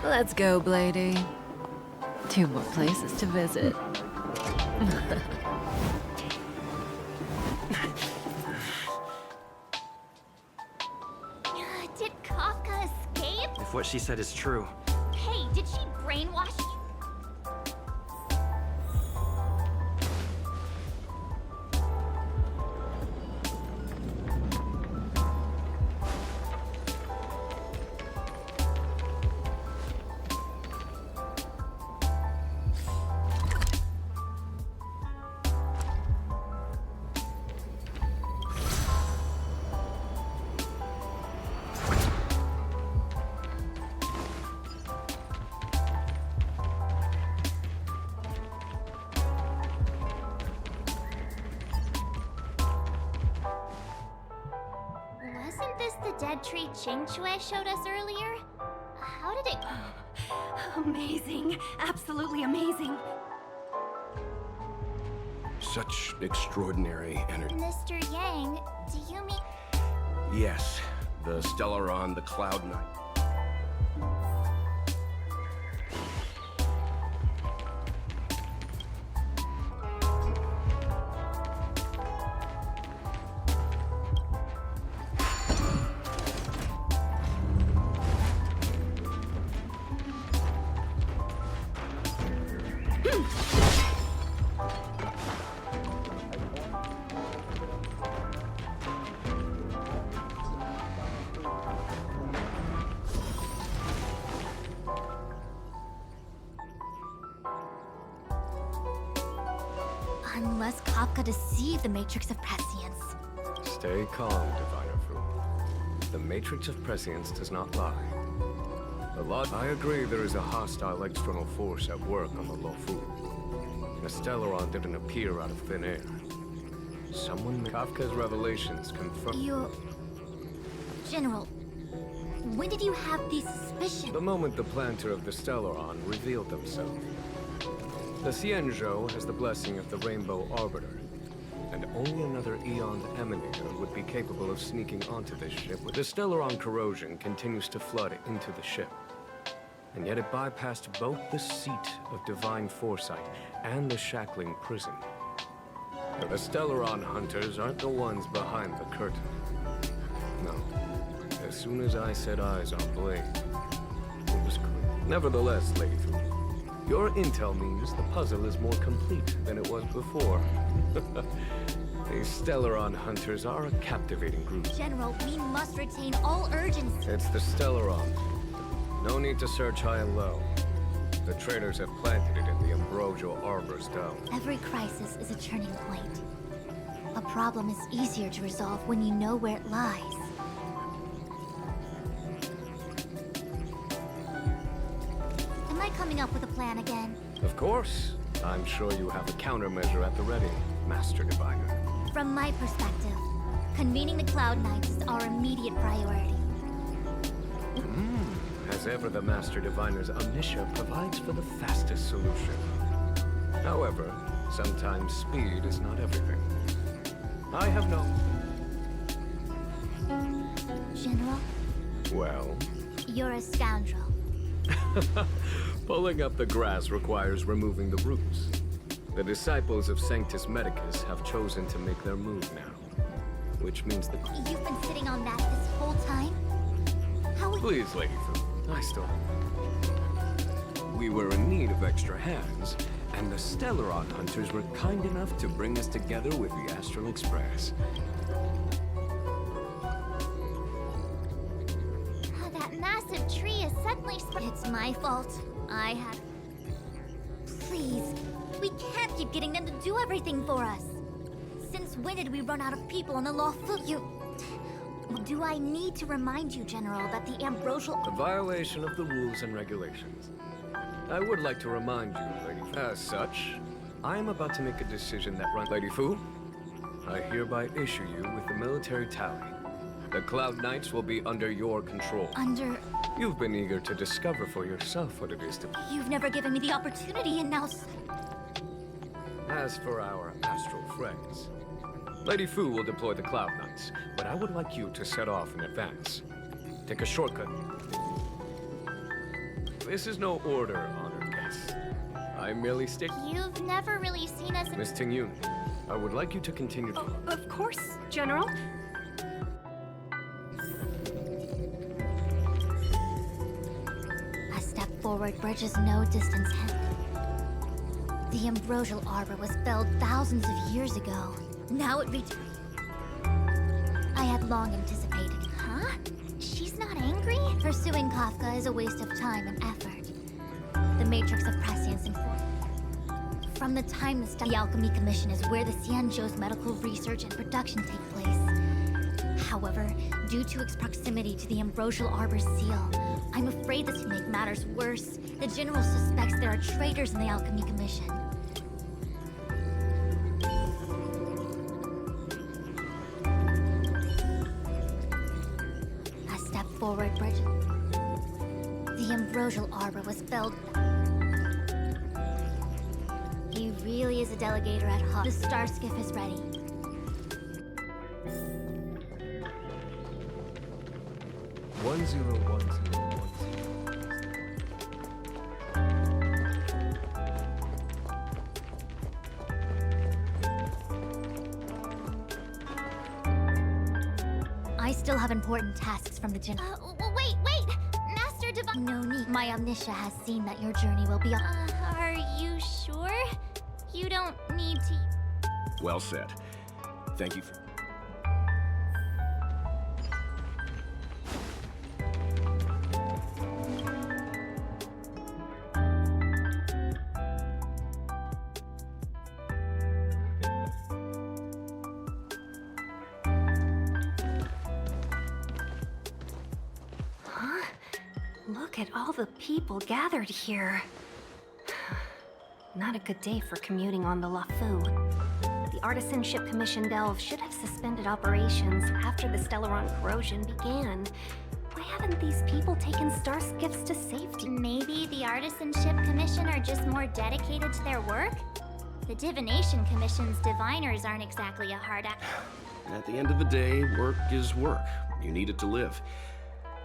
Let's go, Blady. 2 more places to visit. Did Kafka escape? If what she said is true, Hey, did she brainwash you? dead tree Ching Chue showed us earlier? How did it... Amazing. Absolutely amazing. Such extraordinary energy. Mr. Yang, do you mean... Yes, the Stellaron, the Cloud Knight. Unless Kafka deceived the Matrix of Prescience. Stay calm, Diviner Fu. The Matrix of Prescience does not lie. I agree there is a hostile external force at work on the Luofu. The Stellaron didn't appear out of thin air. Kafka's revelations confirm... General, when did you have these suspicions? The moment the planter of the Stellaron revealed themselves. The Xianzhou has the blessing of the Rainbow Arbiter, and only another Eon Emanator would be capable of sneaking onto this ship. The Stellaron corrosion continues to flood into the ship, and yet it bypassed both the seat of divine foresight and the shackling prison. The Stellaron hunters aren't the ones behind the curtain. No. As soon as I set eyes on Blade, it was clear. Nevertheless, Lady Fu, your intel means the puzzle is more complete than it was before. These Stellaron hunters are a captivating group. General, we must retain all urgency. It's the Stellaron. No need to search high and low. The traitors have planted it in the Ambrosial Arbor's dome. Every crisis is a turning point. A problem is easier to resolve when you know where it lies. Am I coming up with a plan again? Of course. I'm sure you have a countermeasure at the ready, Master Diviner. From my perspective, convening the Cloud Knights is our immediate priority. As ever, the Master Diviner's omniscia provides for the fastest solution. However, sometimes speed is not everything. I have no... General? Well? You're a scoundrel. Pulling up the grass requires removing the roots. The disciples of Sanctus Medicus have chosen to make their move now. Which means the... You've been sitting on that this whole time? How... Please, Lady Fu. I still... We were in need of extra hands, and the Stellaron hunters were kind enough to bring us together with the Astral Express. That massive tree is suddenly... It's my fault. I had... Please, we can't keep getting them to do everything for us. Since when did we run out of people on the Luofu? Do I need to remind you, General, that the Ambrosial... A violation of the rules and regulations. I would like to remind you, Lady Fu. As such, I am about to make a decision that runs... Lady Fu, I hereby issue you with the military tally. The Cloud Knights will be under your control. Under... You've been eager to discover for yourself what it is to... You've never given me the opportunity, and now... As for our astral friends, Lady Fu will deploy the Cloud Knights, but I would like you to set off in advance. Take a shortcut. This is no order, honored guests. I merely stick... You've never really seen us in... Miss Tingyun, I would like you to continue... Of course, General. A step forward bridges no distance ahead. The Ambrosial Arbor was felled thousands of years ago. Now it reached... I had long anticipated. Huh? She's not angry? Pursuing Kafka is a waste of time and effort. The Matrix of Prescience and... From the time the Alchemy Commission is where the Xianzhou's medical research and production take place. However, due to its proximity to the Ambrosial Arbor's seal, I'm afraid this can make matters worse. The General suspects there are traitors in the Alchemy Commission. the ambrosial arbor was felled. He really is a delegator at heart. The star skiff is ready. One zero one zero. I still have important tasks from the wait! Master Divine... No need. My Omniscia has seen that your journey will be... are you sure? You don't need to... Well said. Thank you for... Look at all the people gathered here. Not a good day for commuting on the LaFou. The Artisanship Commission Delve should have suspended operations after the Stellaron corrosion began. Why haven't these people taken star skiffs to safety? Maybe the Artisanship Commission are just more dedicated to their work? The Divination Commission's diviners aren't exactly a hard act. At the end of the day, work is work. You need it to live.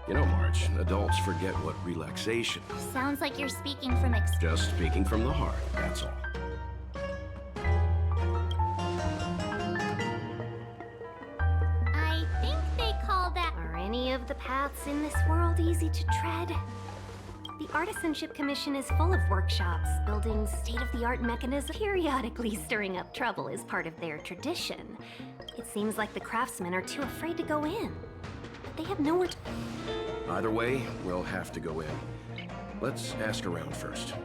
You know, Marge, adults forget what relaxation. Sounds like you're speaking from Just speaking from the heart, that's all. I think they call that... Are any of the paths in this world easy to tread? The Artisanship Commission is full of workshops, building state-of-the-art mechanisms. Periodically stirring up trouble is part of their tradition. It seems like the craftsmen are too afraid to go in. But they have nowhere to... Either way, we'll have to go in. Let's ask around first.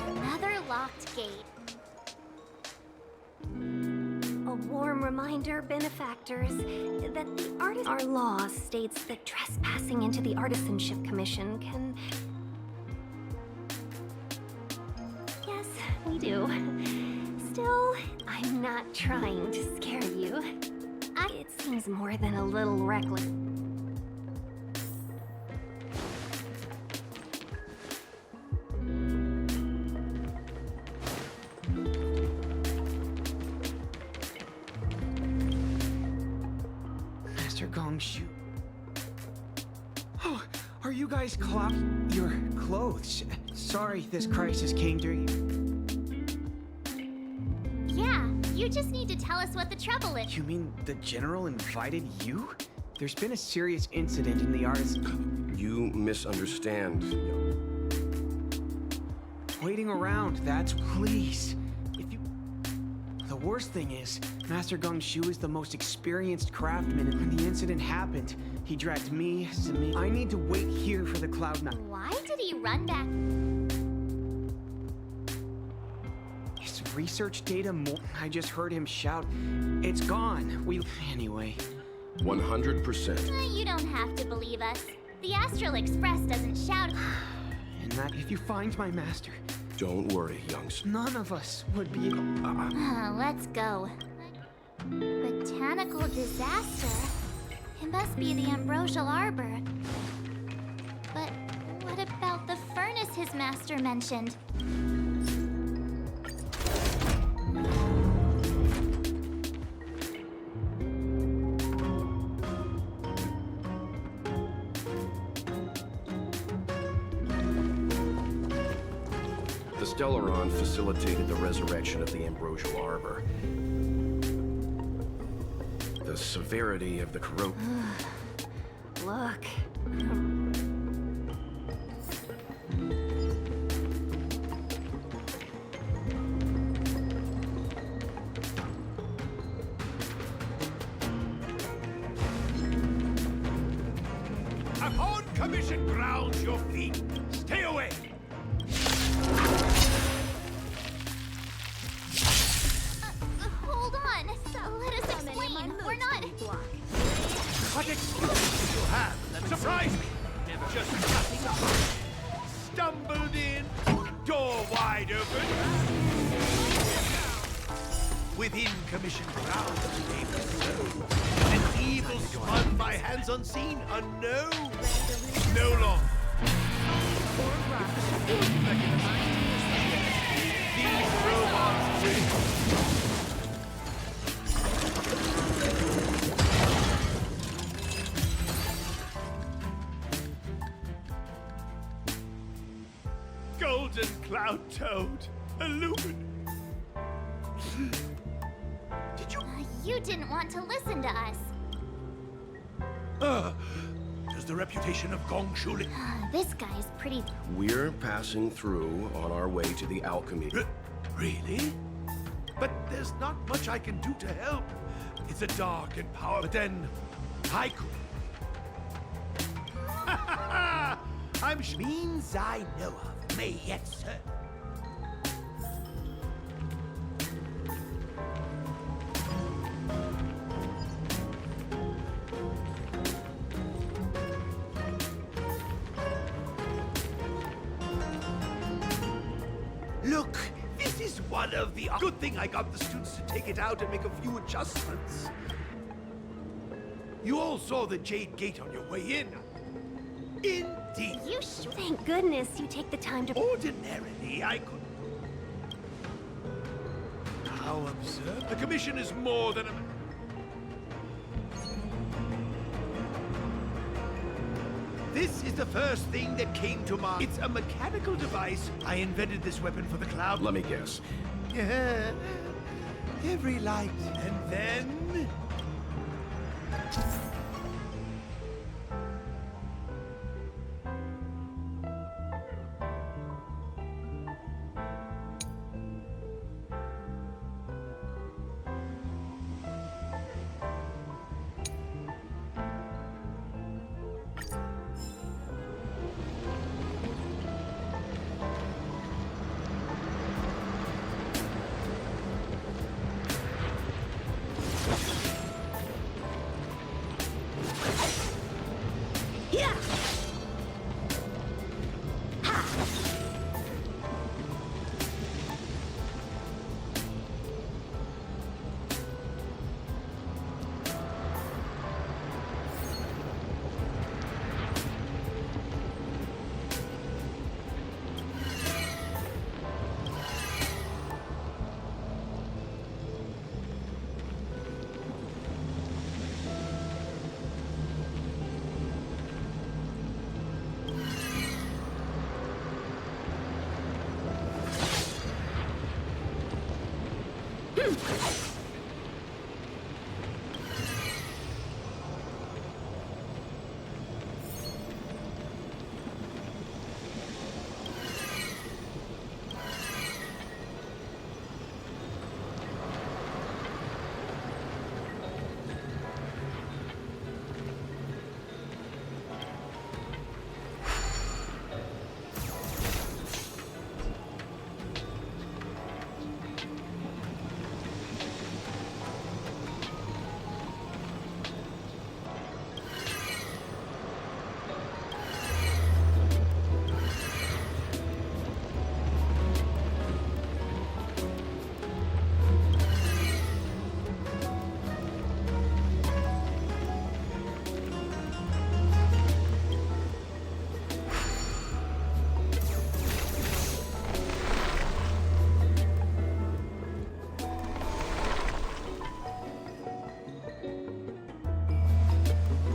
Another locked gate. A warm reminder, benefactors, that the our law states that trespassing into the Artisanship Commission can... Yes, we do. Still, I'm not trying to scare you. It seems more than a little reckless. Gongshu. Oh, are you guys your clothes? Sorry this crisis came during... Yeah, you just need to tell us what the trouble is. You mean the General invited you? There's been a serious incident in the artist... You misunderstand. Waiting around, that's please. If you... The worst thing is, Master Gongshu is the most experienced craftsman, and when the incident happened, he dragged me, Simi. I need to wait here for the Cloud9. Why did he run back? His research data I just heard him shout, it's gone. Anyway. 100%. You don't have to believe us. The Astral Express doesn't shout. And that if you find my master... Don't worry, youngs. None of us would be... Let's go. Botanical disaster? It must be the Ambrosial Arbor. But what about the furnace his master mentioned? The Stellaron facilitated the resurrection of the Ambrosial Arbor. The severity of the corrosion... Look. Upon commission grounds, your feet. Stay away. Hold on. Let us explain. We're not... What excuse do you have that surprised me? Just nothing. Stumbled in wide open. Within commission grounds, they bestow. An evil spun by hands unseen, unknown. No longer. These robots will. Golden Cloud Toad, illuminate. Did you? You didn't want to listen to us. Does the reputation of Gong Shu li- This guy's pretty. We're passing through on our way to the alchemy. Really? But there's not much I can do to help. It's a dark and power. But then, I could. Means I know of may yet serve. Look, this is one of the... Good thing I got the students to take it out and make a few adjustments. You all saw the Jade Gate on your way in. Indeed. You thank goodness you take the time to. Ordinarily, I could... How absurd. The commission is more than a... This is the first thing that came to mind. It's a mechanical device. I invented this weapon for the cloud. Let me guess. Yeah. Every light. And then...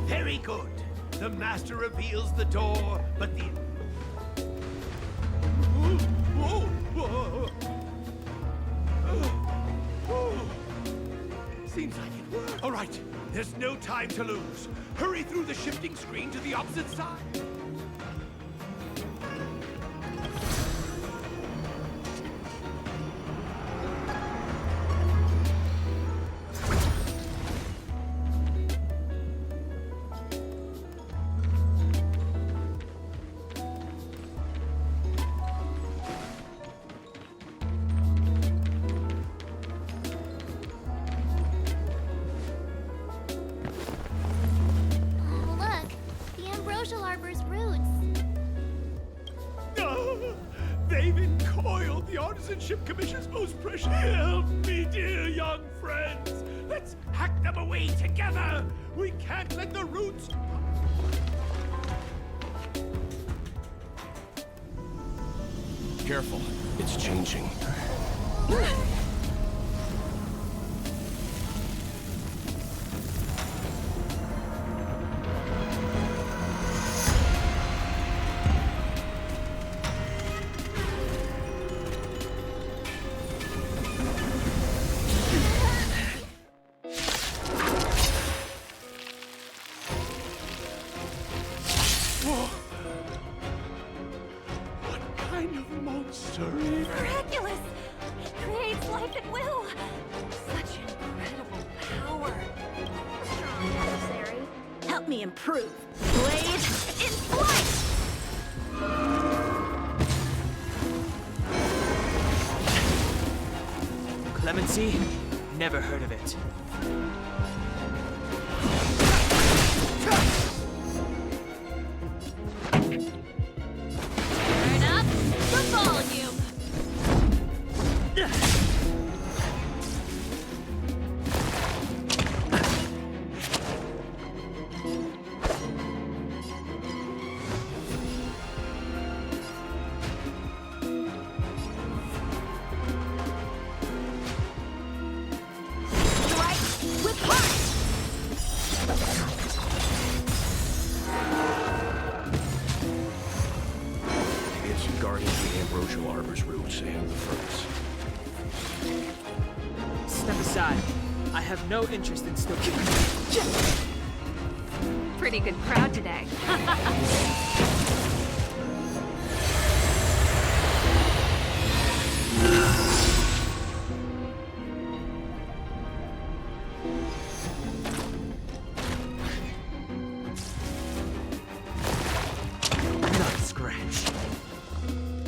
Very good. The master reveals the door, but the... Seems like it worked. All right, there's no time to lose. Hurry through the shifting screen to the opposite side. They've coil, the Artisanship Commission's most precious. Help me, dear young friends. Let's hack them away together. We can't let the roots. Careful, it's changing. Miraculous! It creates life at will! Such incredible power! Strong adversary. Help me improve. Blade in flight! Clemency? Never heard of it. Turn up the volume. Strike with heart! It's guarding the ambrosial arbor's roots and the furnace. Step aside. I have no interest in still keeping. Pretty good crowd today. Not a scratch.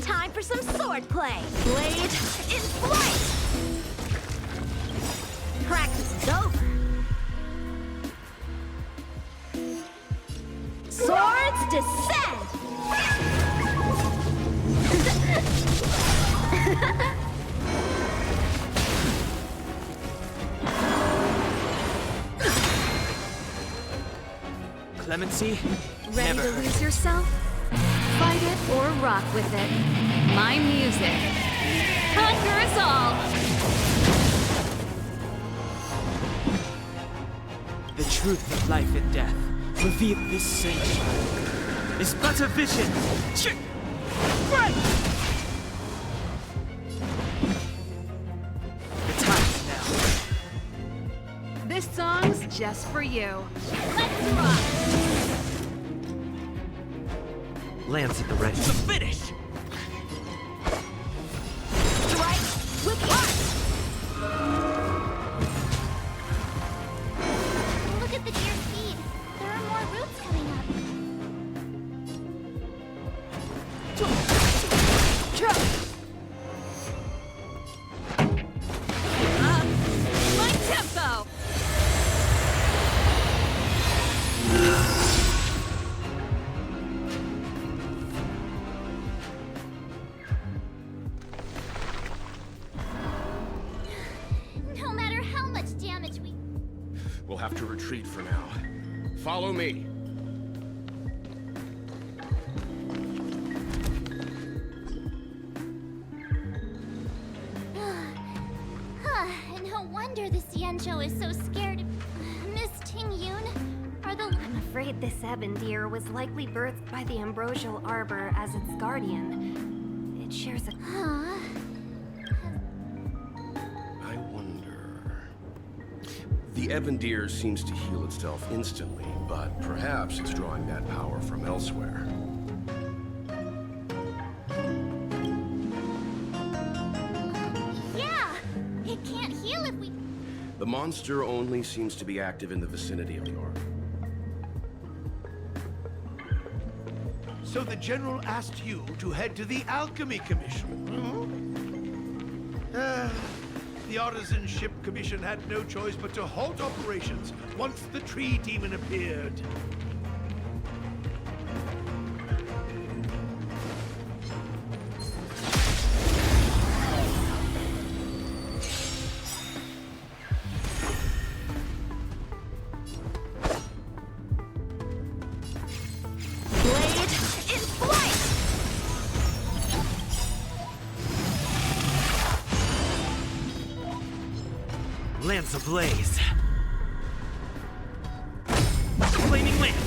Time for some swordplay. Blade in flight! Practice is over. Swords descend! Clemency? Ready Never to heard lose of it. yourself? Fight it or rock with it. My music. Conquer us all! The truth of life and death, revealed this same child, is but a vision. Right! The time is now. This song's just for you. Let's rock! Lance at the ready. The finish! Strike with heart! Look at the deer's feet. There are more roots coming up. My tempo! No matter how much damage we... We'll have to retreat for now. Follow me. No wonder the Xianzhou is so scared. Miss Ting Yun, are the... I'm afraid this Ebendir was likely birthed by the ambrosial arbor as its guardian. It shares a... Huh? I wonder... The Ebendir seems to heal itself instantly, but perhaps it's drawing that power from elsewhere. Yeah! It can't heal if we... The monster only seems to be active in the vicinity of the orb. So the General asked you to head to the Alchemy Commission, the Artisanship Commission had no choice but to halt operations once the tree demon appeared. Lance ablaze. Flaming lance.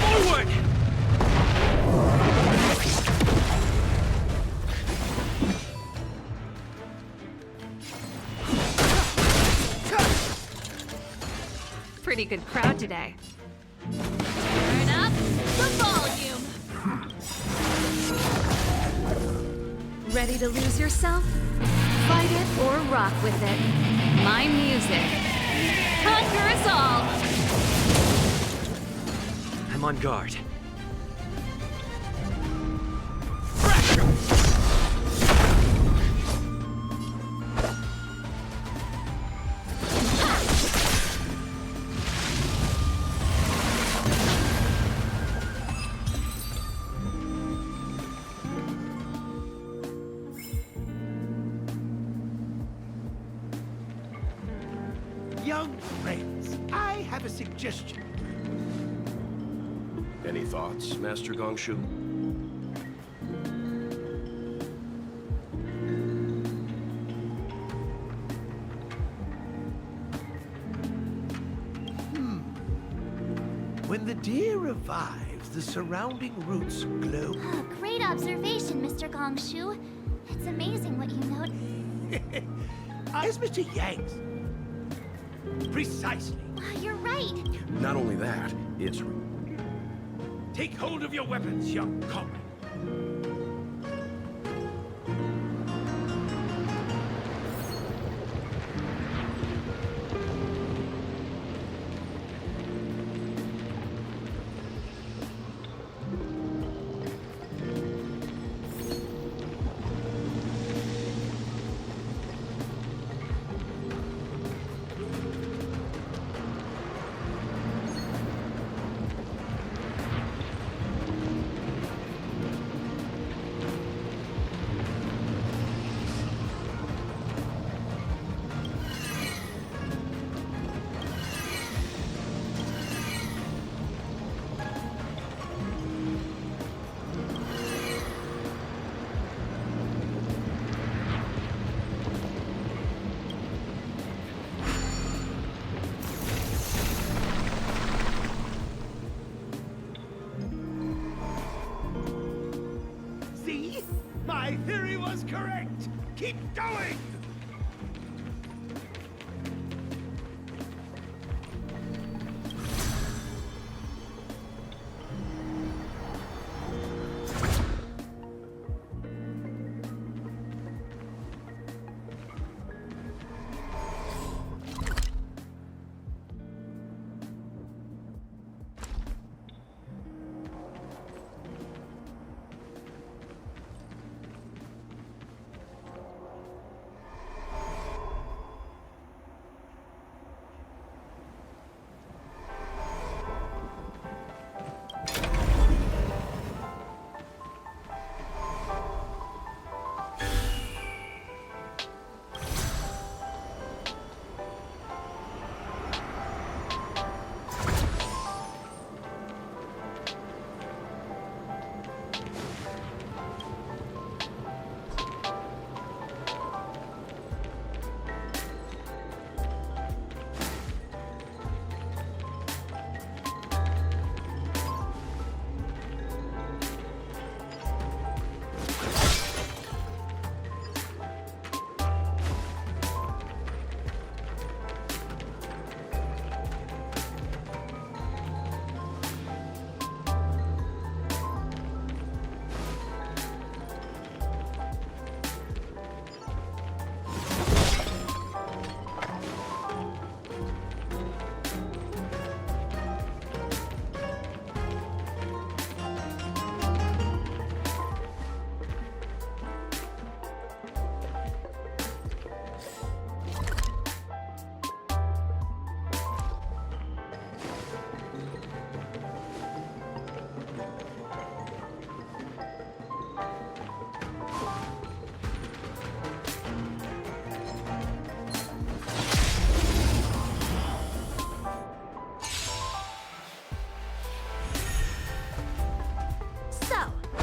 Forward! Pretty good crowd today. Turn up the volume. Ready to lose yourself? Fight it or rock with it. My music conquers all. I'm on guard. Young friends, I have a suggestion. Any thoughts, Master Gongshu? When the deer revives, the surrounding roots glow. Oh, great observation, Mr. Gongshu. It's amazing what you know. As Mr. Yang's. Precisely. You're right. Not only that, it's... Take hold of your weapons, young comrade. See? My theory was correct! Keep going!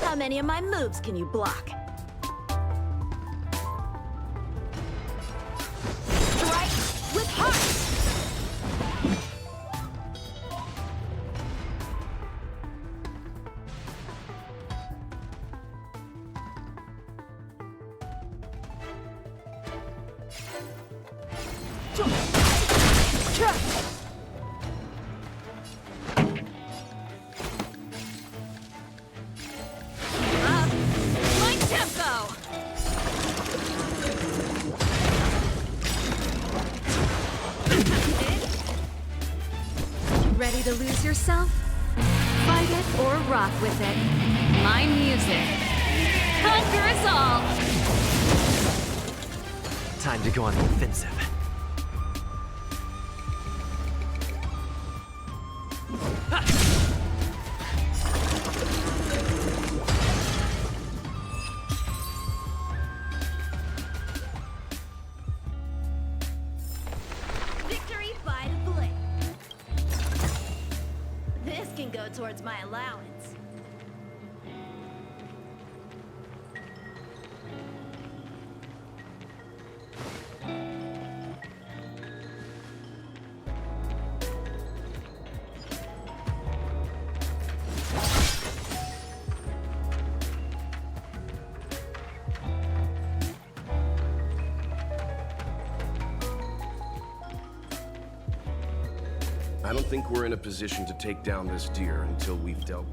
How many of my moves can you block? heart! My tempo! Ready to lose yourself? Fight it or rock with it. My music conquers all! Time to go on the offensive. Victory by the blade. This can go towards my allowance. I don't think we're in a position to take down this deer until we've dealt.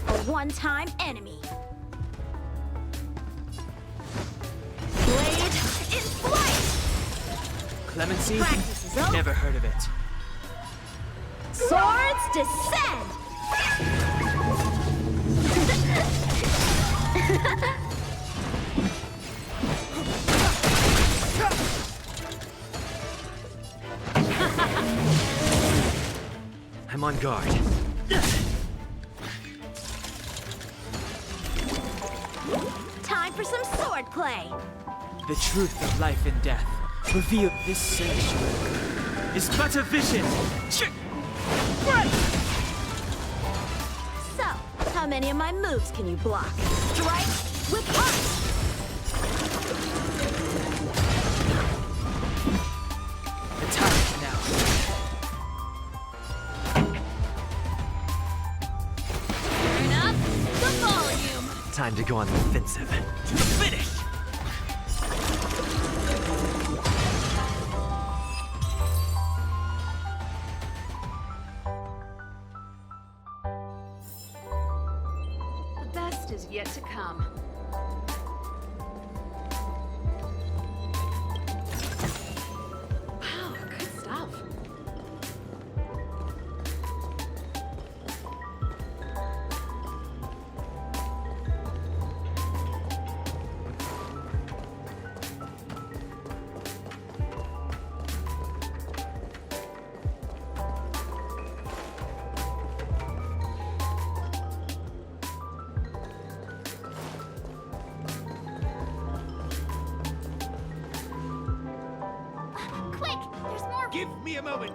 A one-time enemy. Blade in flight! Clemency? Practice is over. Never heard of it. Swords descend! I'm on guard. Time for some sword play. The truth of life and death, revealed this sanctuary, is but a vision. So, how many of my moves can you block? Strike with heart! The time is now. Turn up the volume! Time to go on the offensive. To the finish! The best is yet to come. Wow, good stuff. Quick! There's more! Give me a moment.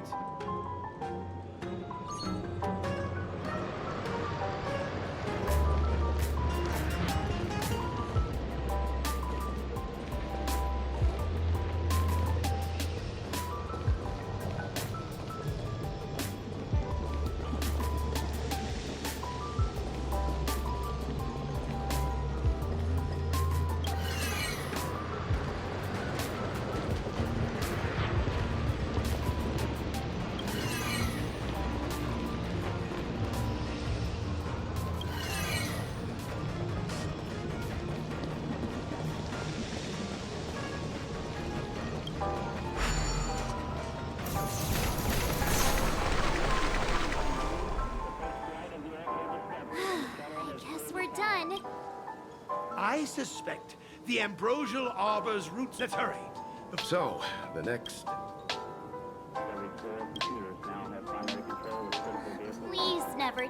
I suspect the ambrosial arbor's roots deteriorate. So, the next... Please never.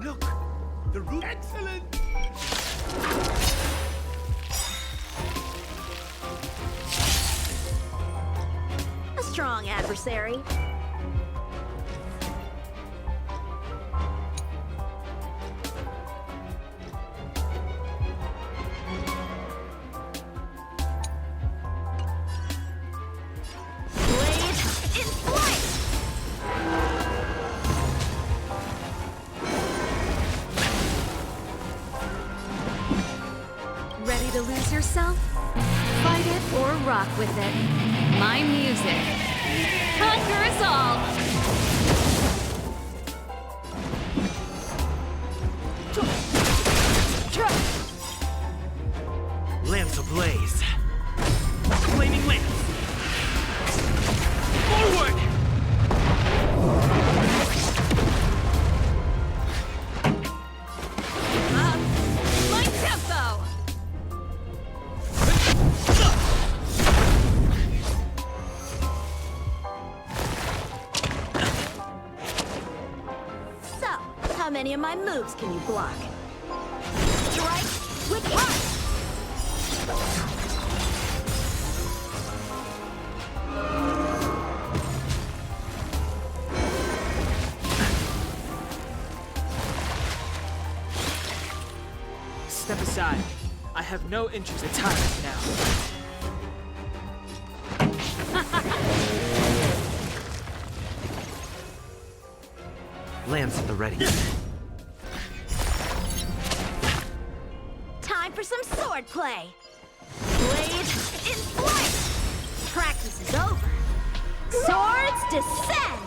Look, the root... Excellent! A strong adversary. Blade in flight! Ready to lose yourself? Fight it or rock with it. My music conquers all. Lance ablaze. Flaming lance. Forward! My tempo. So, how many of my moves can you block? Strike with heart! Step aside. I have no interest in time now. Lance at the ready. Time for some sword play. Blade in flight. Practice is over. Swords descend.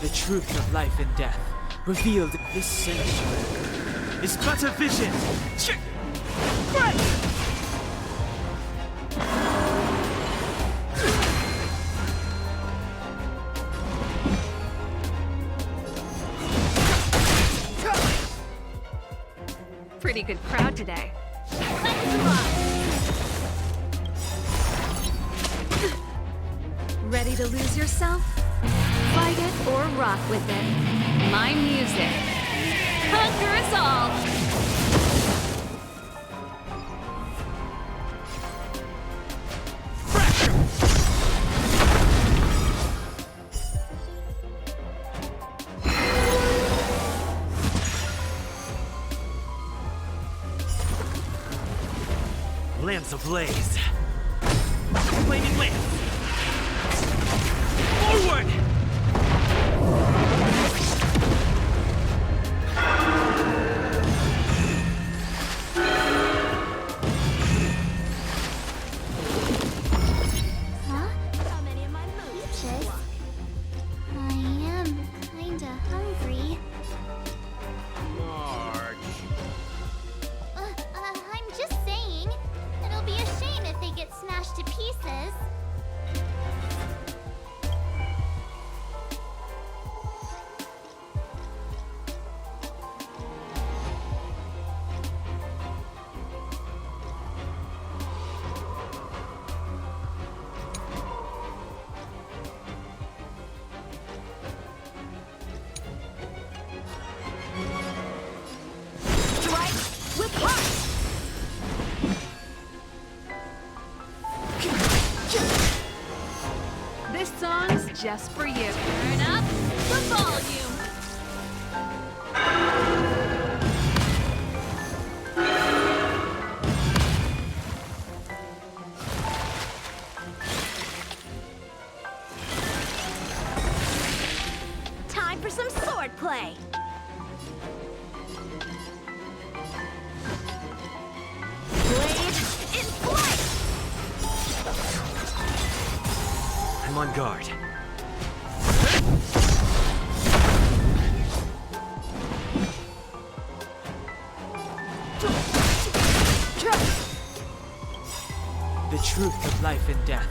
The truth of life and death, revealed this century, is but a vision. Pretty good crowd today. Ready to lose yourself? Fight it or rock with it. My music conquers all. Lance ablaze. Flaming lance. Forward! Huh? How many of my moves can you Peaches? block? I am kinda hungry. March. I'm just saying. It'll be a shame if they get smashed to pieces. Strike with heart! This song's just for you. Turn up the volume. Time for some sword play. on guard. The truth of life and death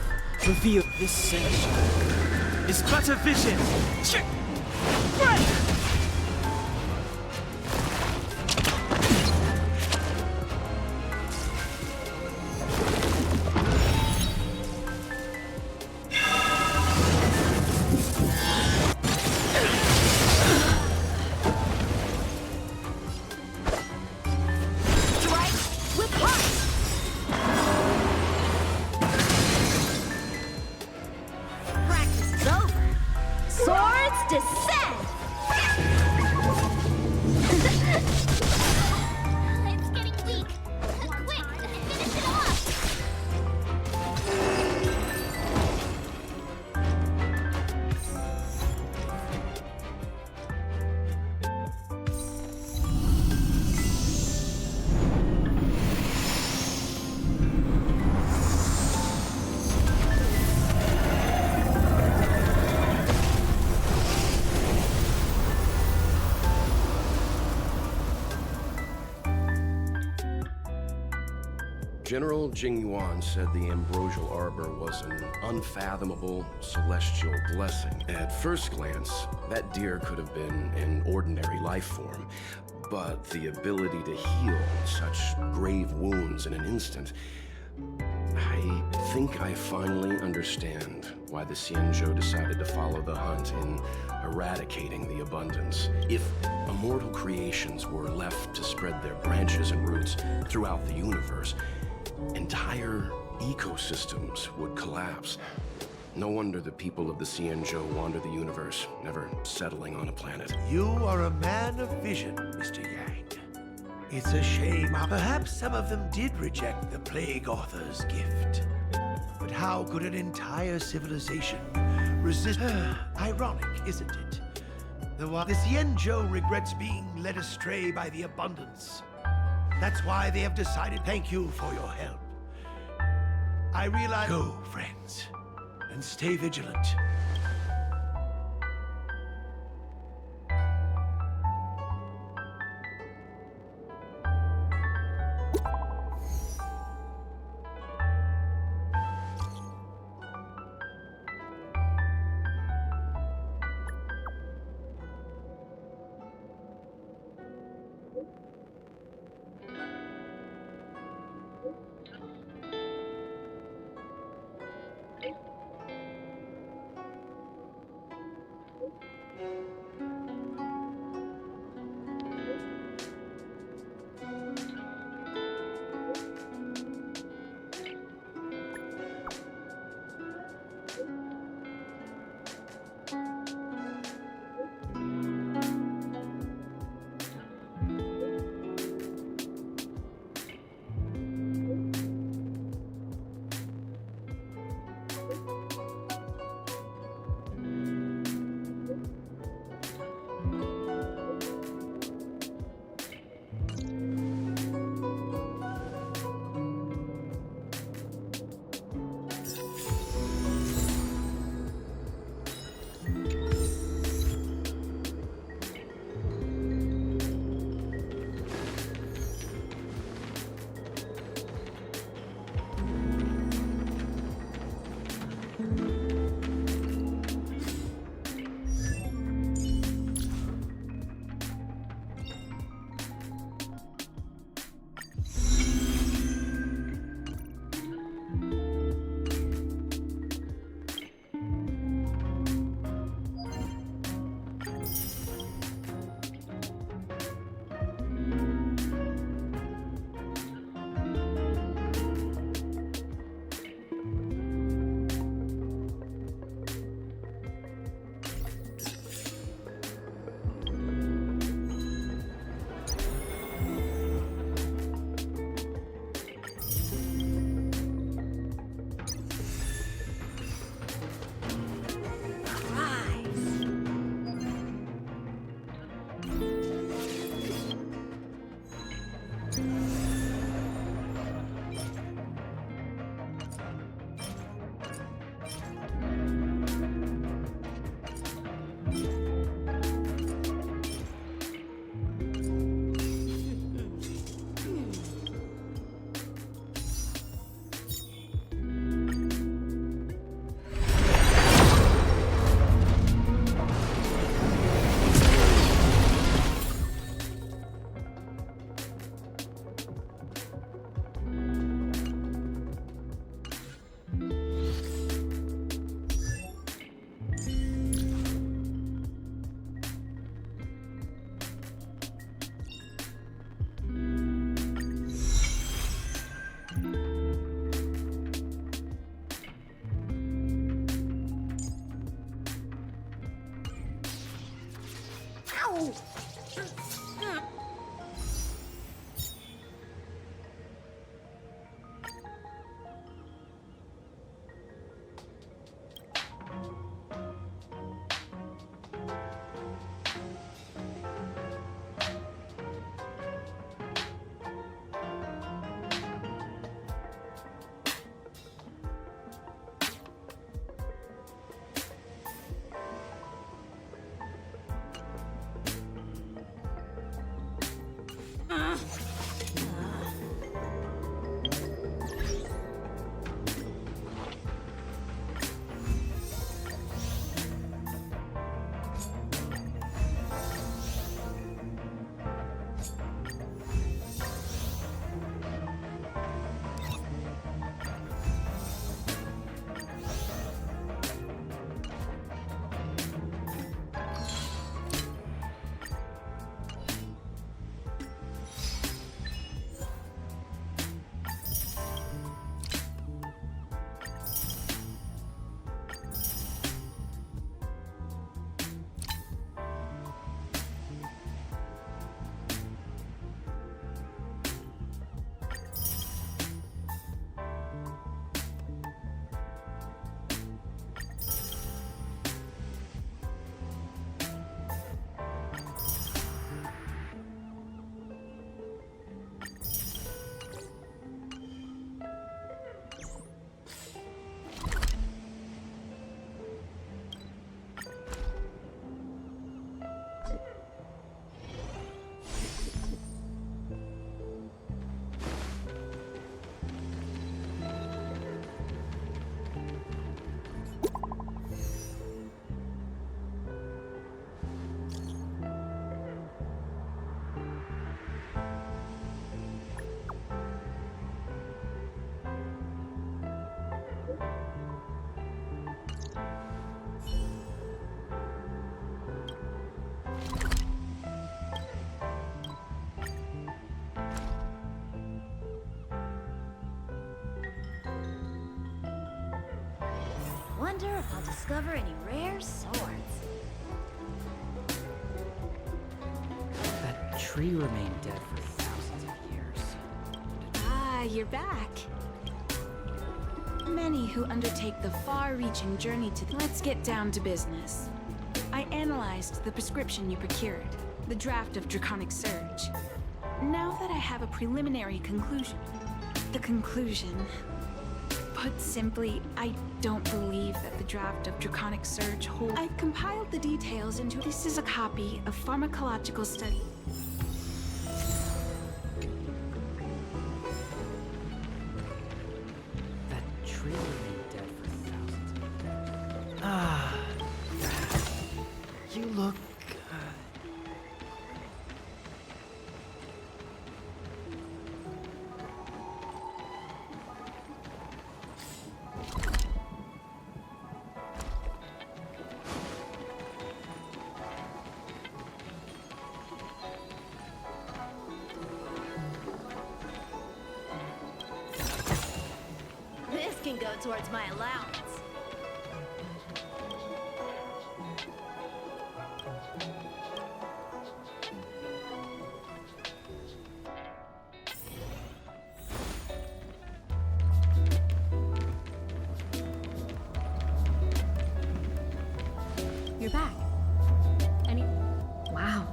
revealed this century is but a vision. Practice is over. Swords descend! It's getting weak. Quick, finish it off. General Jing Yuan said the Ambrosial Arbor was an unfathomable celestial blessing. At first glance, that deer could have been an ordinary life form, but the ability to heal such grave wounds in an instant, I think I finally understand why the Xianzhou decided to follow the hunt in eradicating the abundance. If immortal creations were left to spread their branches and roots throughout the universe, entire ecosystems would collapse. No wonder the people of the Xianzhou wander the universe, never settling on a planet. You are a man of vision, Mr. Yang. It's a shame. Perhaps some of them did reject the Plague Author's gift. But how could an entire civilization resist? Ironic, isn't it? The Xianzhou regrets being led astray by the abundance. That's why they have decided. Thank you for your help. I realize. Go, friends, and stay vigilant. No! Wonder if I'll discover any rare swords. That tree remained dead for thousands of years. Ah, you're back. Many who undertake the far-reaching journey to... Let's get down to business. I analyzed the prescription you procured, the draft of Draconic Surge. Now that I have a preliminary conclusion... The conclusion... Put simply, I don't believe that the draft of Draconic Surge holds... I've compiled the details into... This is a copy of Pharmacological Study. That tree remained dead for thousands of years. Ah, you look... This can go towards my allowance. You're back. Any... Wow.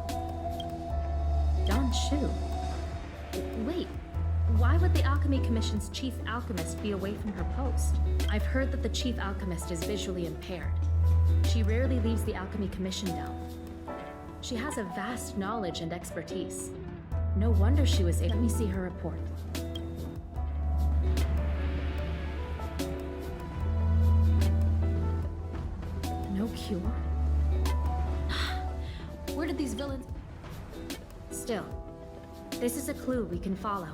Don Shu. Wait, why would the Alchemy Commission's chief alchemist be away from her post? I've heard that the chief alchemist is visually impaired. She rarely leaves the Alchemy Commission now. She has a vast knowledge and expertise. No wonder she was able... Let me see her report. No cure? Where did these villains... Still, this is a clue we can follow.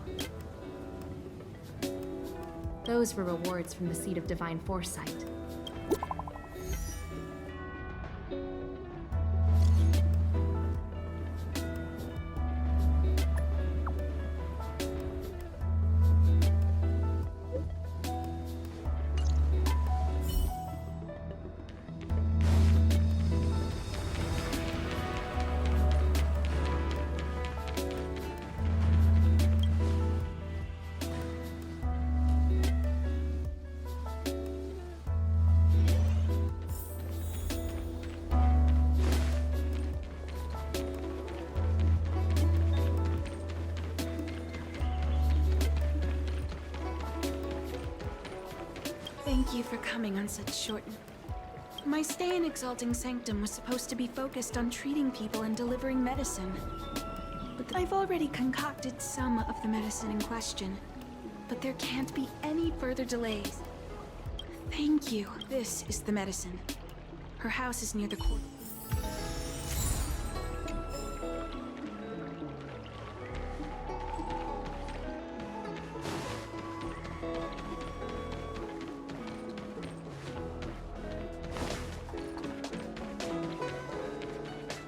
Those were rewards from the Seed of Divine Foresight. Thank you for coming on such short. My stay in Exalting Sanctum was supposed to be focused on treating people and delivering medicine. But I've already concocted some of the medicine in question. But there can't be any further delays. Thank you. This is the medicine. Her house is near the court.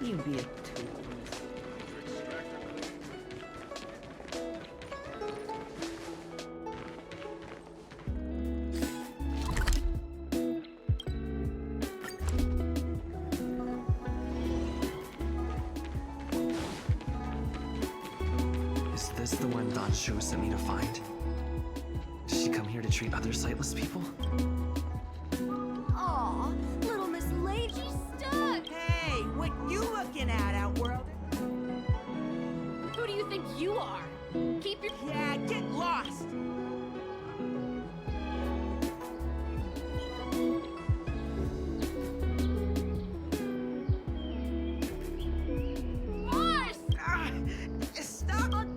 You be a tool. Is this the one Don Shu sent me to find? Did she come here to treat other sightless people? Aw, little Miss Lady stuck! Hey, what you looking at, Outworld? Who do you think you are? Keep your... Yeah, get lost! Mars! Stop!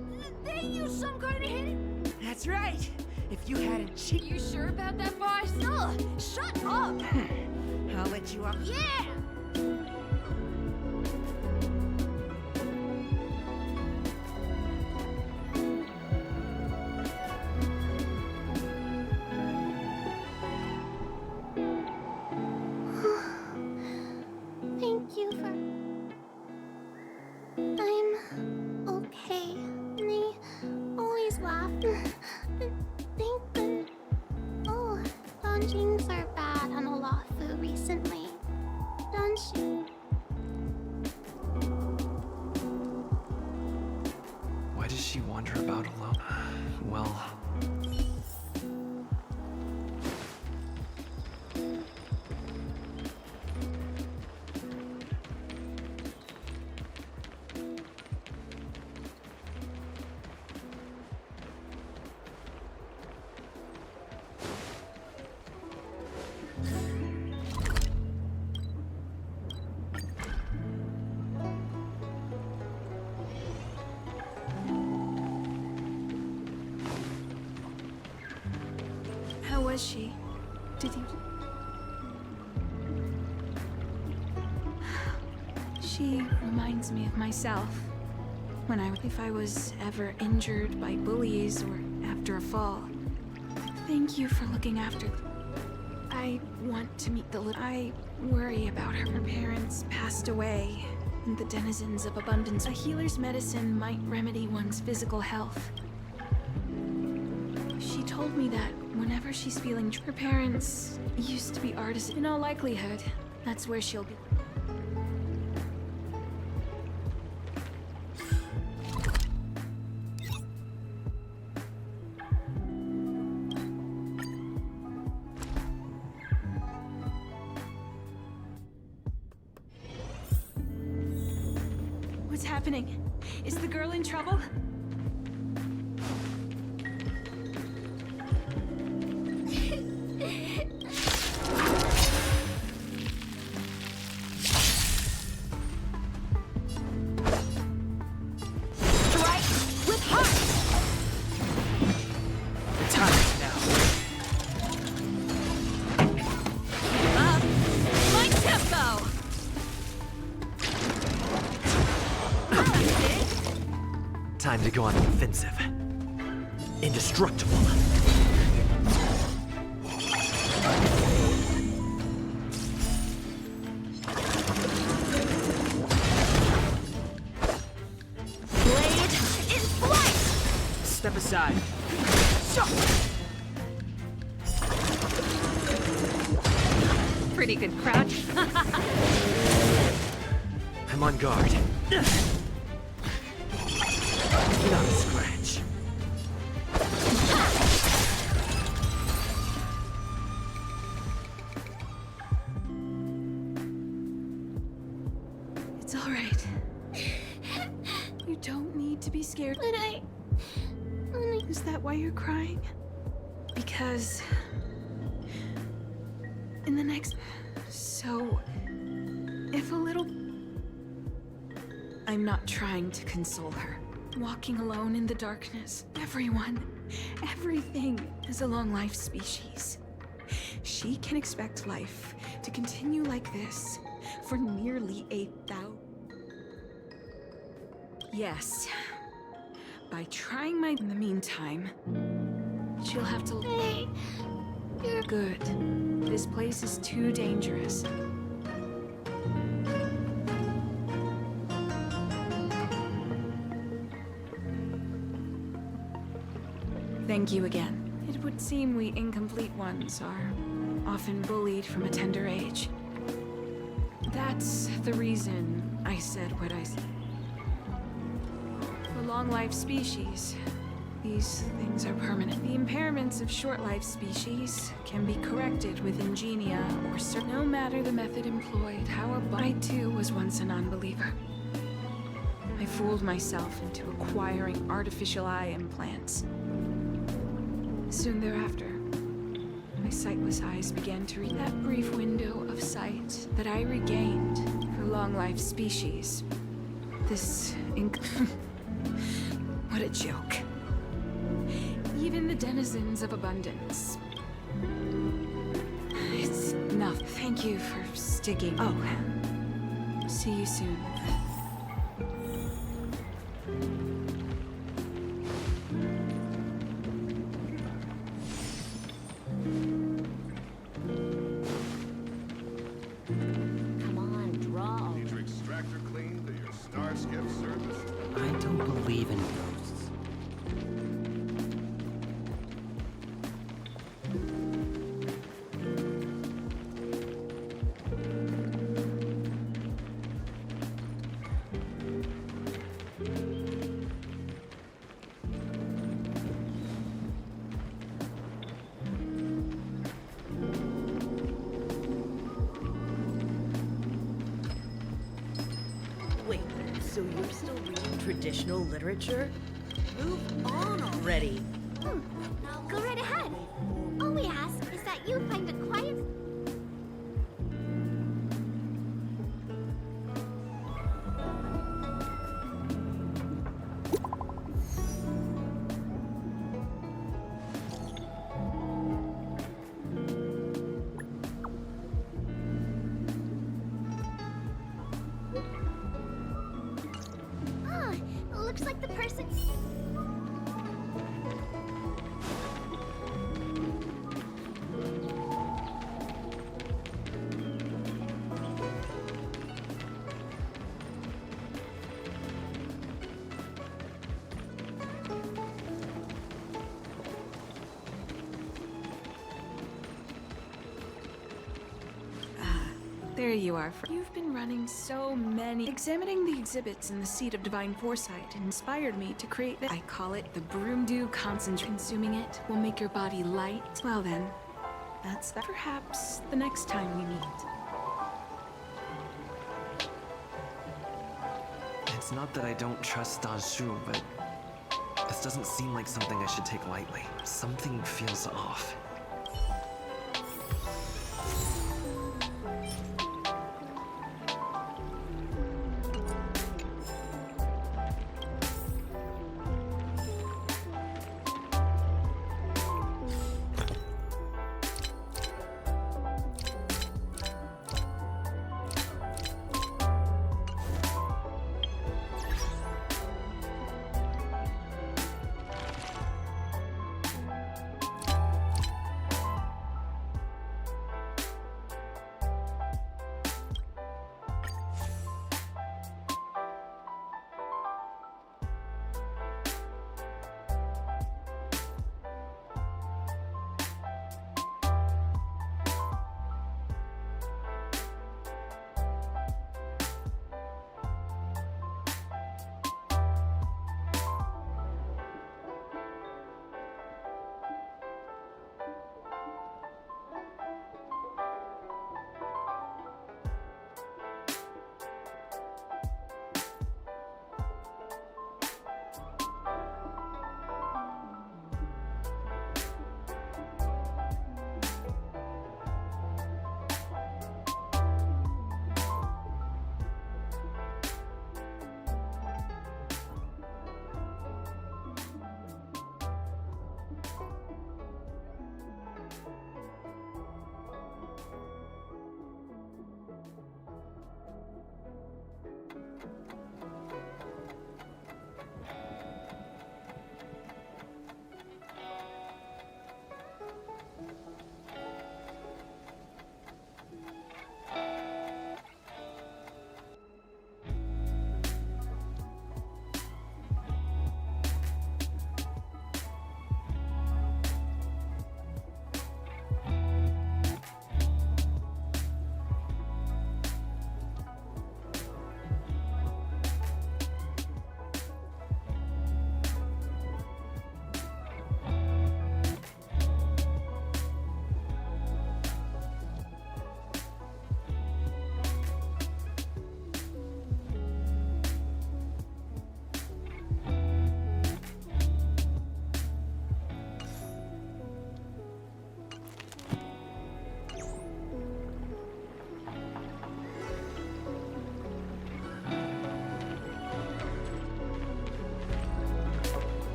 They use some kind of hidden... That's right. If you hadn't cheated... You sure about that, boss? Ugh, shut up! I'll let you off. Yeah! Thank you for... I'm okay. And they always laugh. Think that... Oh, Donjings are bad on Olafu recently. Don't you? Why does she wander about alone? Well... How was she? Did you... She reminds me of myself. If I was ever injured by bullies or after a fall. Thank you for looking after... I want to meet the little... I worry about her. Her parents passed away, and the denizens of abundance. A healer's medicine might remedy one's physical health. She told me that whenever she's feeling... Her parents used to be artists. In all likelihood, that's where she'll be. What's happening? Is the girl in trouble? Time to go on the offensive. Indestructible. Blade in flight! Step aside. Pretty good crouch. I'm on guard. Not a scratch. It's all right. You don't need to be scared. But Is that why you're crying? Because in the next... So... if a little... I'm not trying to console her. Walking alone in the darkness. Everyone, everything is a long-life species. She can expect life to continue like this for nearly 8,000... Yes. By trying my... In the meantime, she'll have to... Hey, you're... Good. This place is too dangerous. Thank you again. It would seem we incomplete ones are often bullied from a tender age. That's the reason I said what I said. For long-life species, these things are permanent. The impairments of short-life species can be corrected with ingenia or no matter the method employed. I too was once a non-believer. I fooled myself into acquiring artificial eye implants. Soon thereafter, my sightless eyes began to read that brief window of sight that I regained for long-life species. What a joke. Even the denizens of abundance. It's enough. Thank you for sticking. Oh, see you soon. Come on, draw. Need your extractor cleaned or your Starskip serviced? I don't believe in ghosts. Wait, so you're still reading traditional literature? Move on already. Go right ahead. All we ask is that you find a quiet... Ah, looks like the person... There you are. You've been running so many. Examining the exhibits in the Seat of Divine Foresight inspired me to create this. I call it the Broomdew Concentrate. Consuming it will make your body light. Well then, that's that. Perhaps the next time we meet. It's not that I don't trust Danshu, but this doesn't seem like something I should take lightly. Something feels off.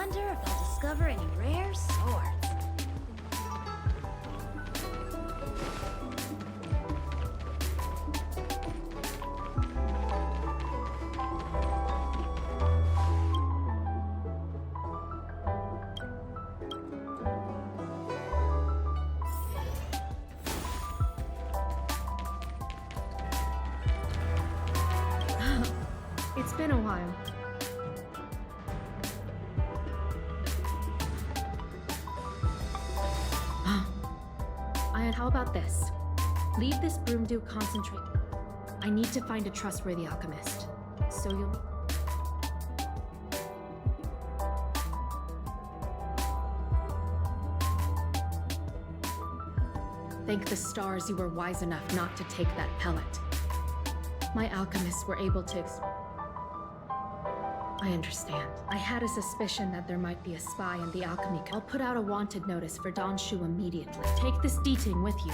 wonder if I'll discover any rare swords. It's been a while. Ian, how about this? Leave this broom to concentrate. I need to find a trustworthy alchemist. So you'll... Thank the stars you were wise enough not to take that pellet. My alchemists were able to... I understand. I had a suspicion that there might be a spy in the alchemy. I'll put out a wanted notice for Don Shu immediately. Take this deeting with you.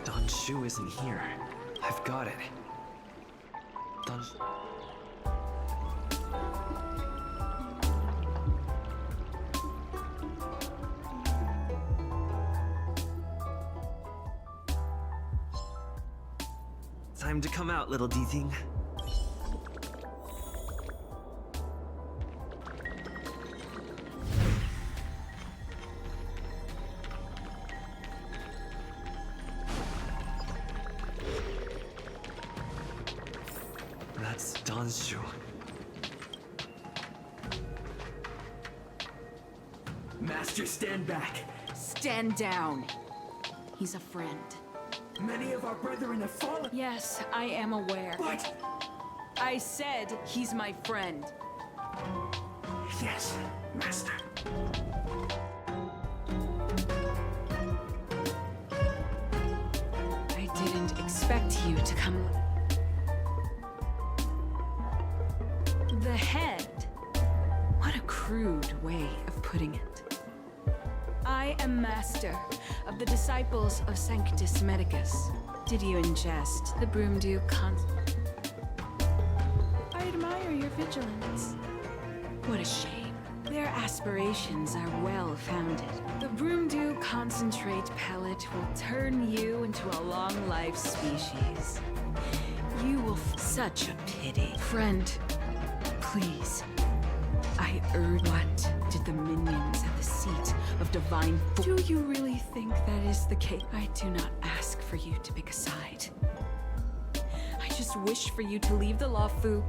Don Shu isn't here. I've got it. Don... Time to come out, little D-Thing. That's Don Shu. Master, stand back. Stand down. He's a friend. Many of our brethren have fallen. Yes, I am aware. But I said he's my friend. Yes, Master. I didn't expect you to come. The head. What a crude way of putting it. I am master of the disciples of Sanctus Medicus. Did you ingest the Broomdew I admire admire your vigilance. What a shame. Their aspirations are well founded. The Broomdew concentrate pellet will turn you into a long-life species. You will such a pity. Friend, please. I urge. What did the minions at the seat of divine? Do you really think that is the case? I do not ask for you to pick a side. I just wish for you to leave the law, Fu.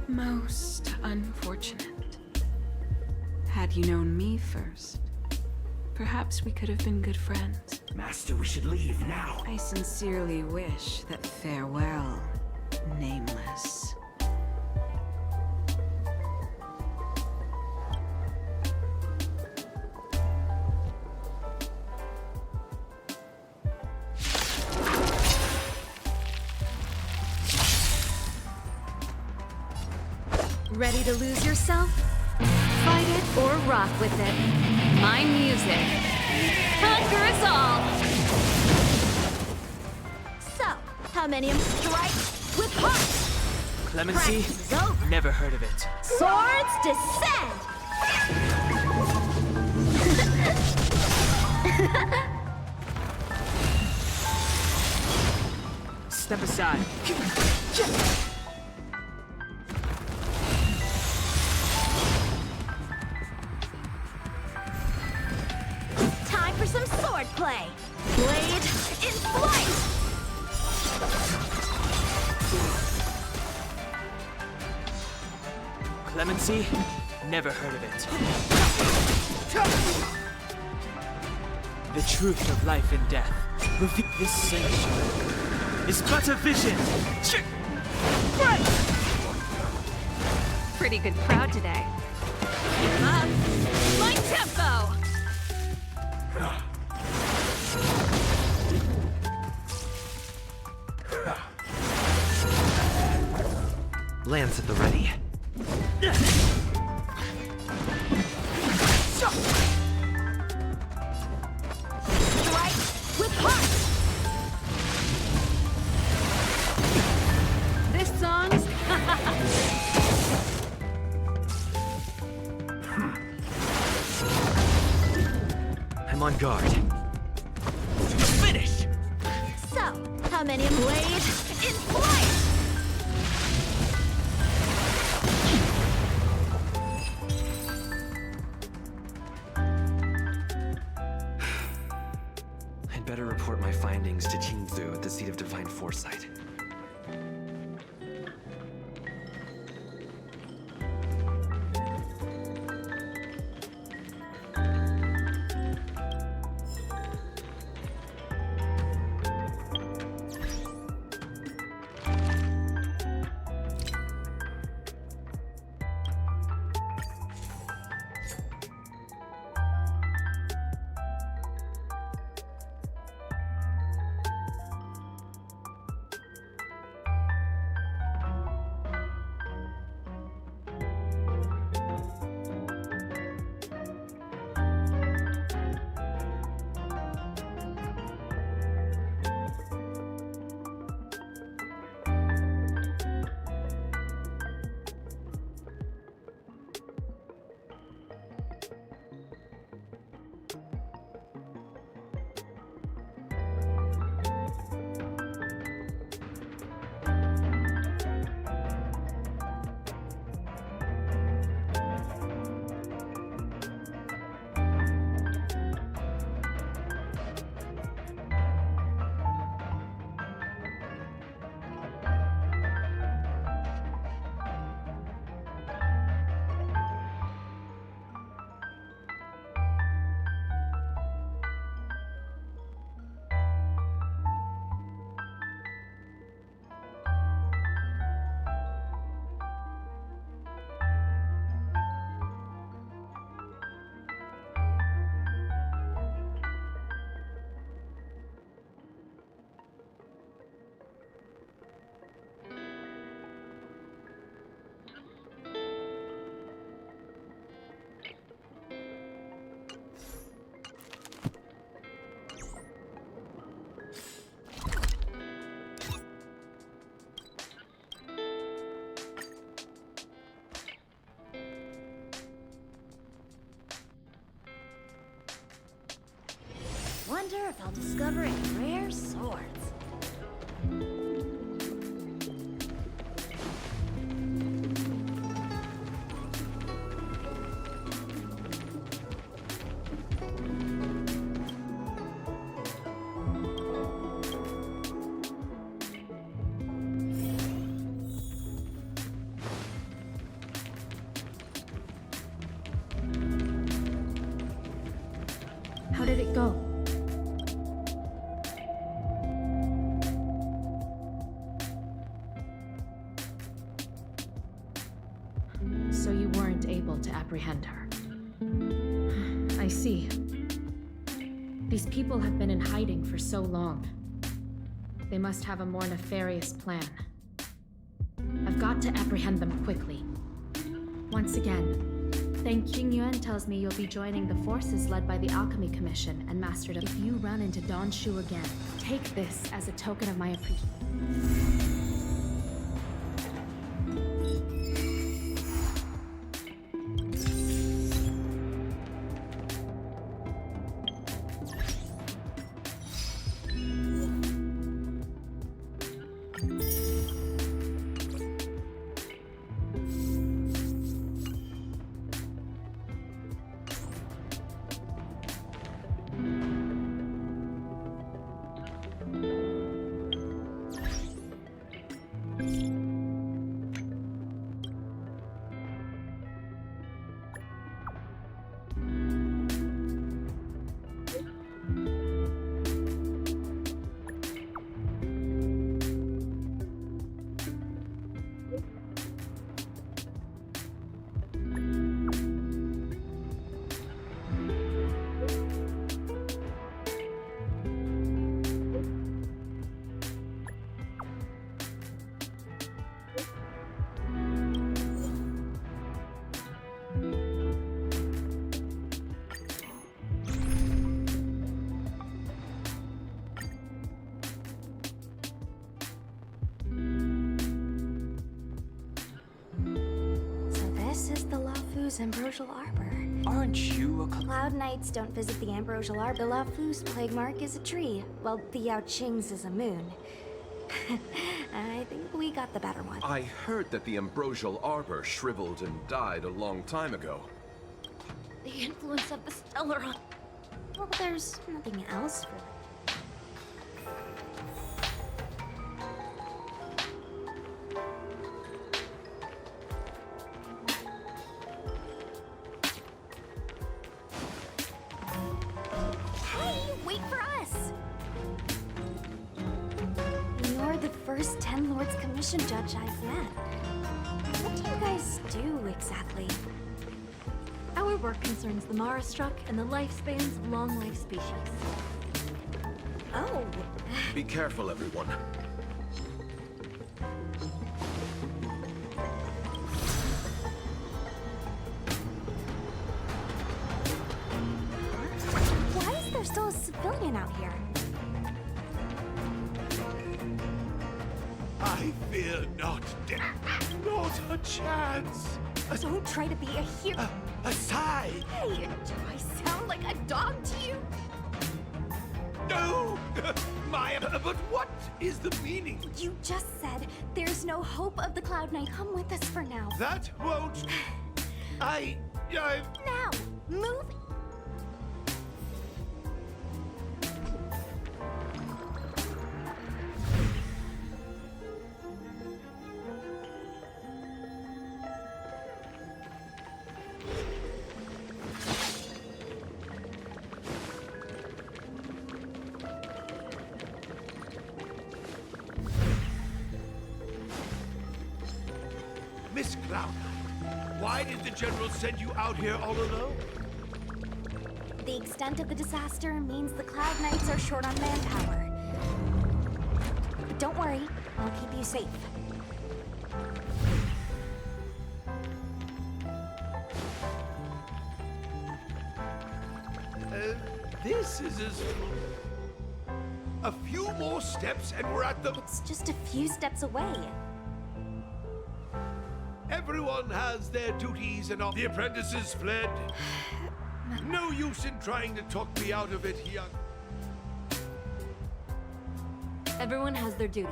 Most unfortunate. Had you known me first, perhaps we could have been good friends. Master, we should leave now. I sincerely wish that farewell, Nameless. Ready to lose yourself? Fight it or rock with it. My music conquers all. So, how many of them strike with heart? Clemency? Practice is over. Never heard of it. Swords descend. Step aside. Time for some sword play. Blade in flight. Clemency? Never heard of it. The truth of life and death. Reveal this sanctuary is but a vision. Pretty good crowd today. Keep up. My tempo. Lance at the ready. Strike with heart. This song's I'm on guard. finish. So, how many blade in flight? I'd better report my findings to Qingzu at the seat of divine foresight. wonder if I'll discover any rare swords. How did it go? So you weren't able to apprehend her. I see. These people have been in hiding for so long. They must have a more nefarious plan. I've got to apprehend them quickly. Once again, King Yuan tells me you'll be joining the forces led by the Alchemy Commission and Master. If you run into Don Shu again, take this as a token of my appreciation. Ambrosial Arbor. Aren't you a Cloud Knights don't visit the Ambrosial Arbor. The Lafu's plague mark is a tree, while the Yao Qing's is a moon. I think we got the better one. I heard that the Ambrosial Arbor shriveled and died a long time ago. The influence of the Stellaron. Well, there's nothing else for it. Judge I've met. What do you guys do exactly? Our work concerns the Mara struck and the lifespans of long-life species. Oh. Be careful, everyone. Why is there still a civilian out here? I fear not death. Not a chance. Don't try to be a hero. A sigh. Hey, do I sound like a dog to you? No! Maya, but what is the meaning? You just said there's no hope of the Cloud Knight. Come with us for now. That won't... I... Now! Move! Miss Cloud Knight, why did the General send you out here all alone? The extent of the disaster means the Cloud Knights are short on manpower. But don't worry, I'll keep you safe. This is as... A few more steps and we're at the... It's just a few steps away. Everyone has their duties and all. The apprentices fled. No use in trying to talk me out of it, young. Everyone has their duties.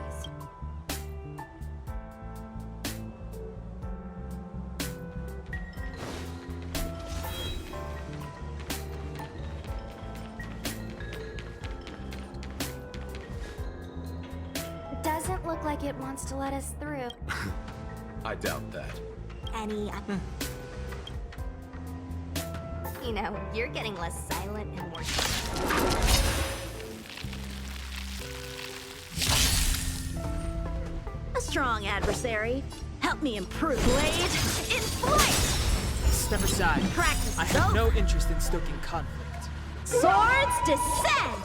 It doesn't look like it wants to let us through. I doubt that. Any... You know, you're getting less silent and more... A strong adversary. Help me improve. Blade in flight! Step aside. Practice I is have over. no interest in stoking conflict. Swords descend!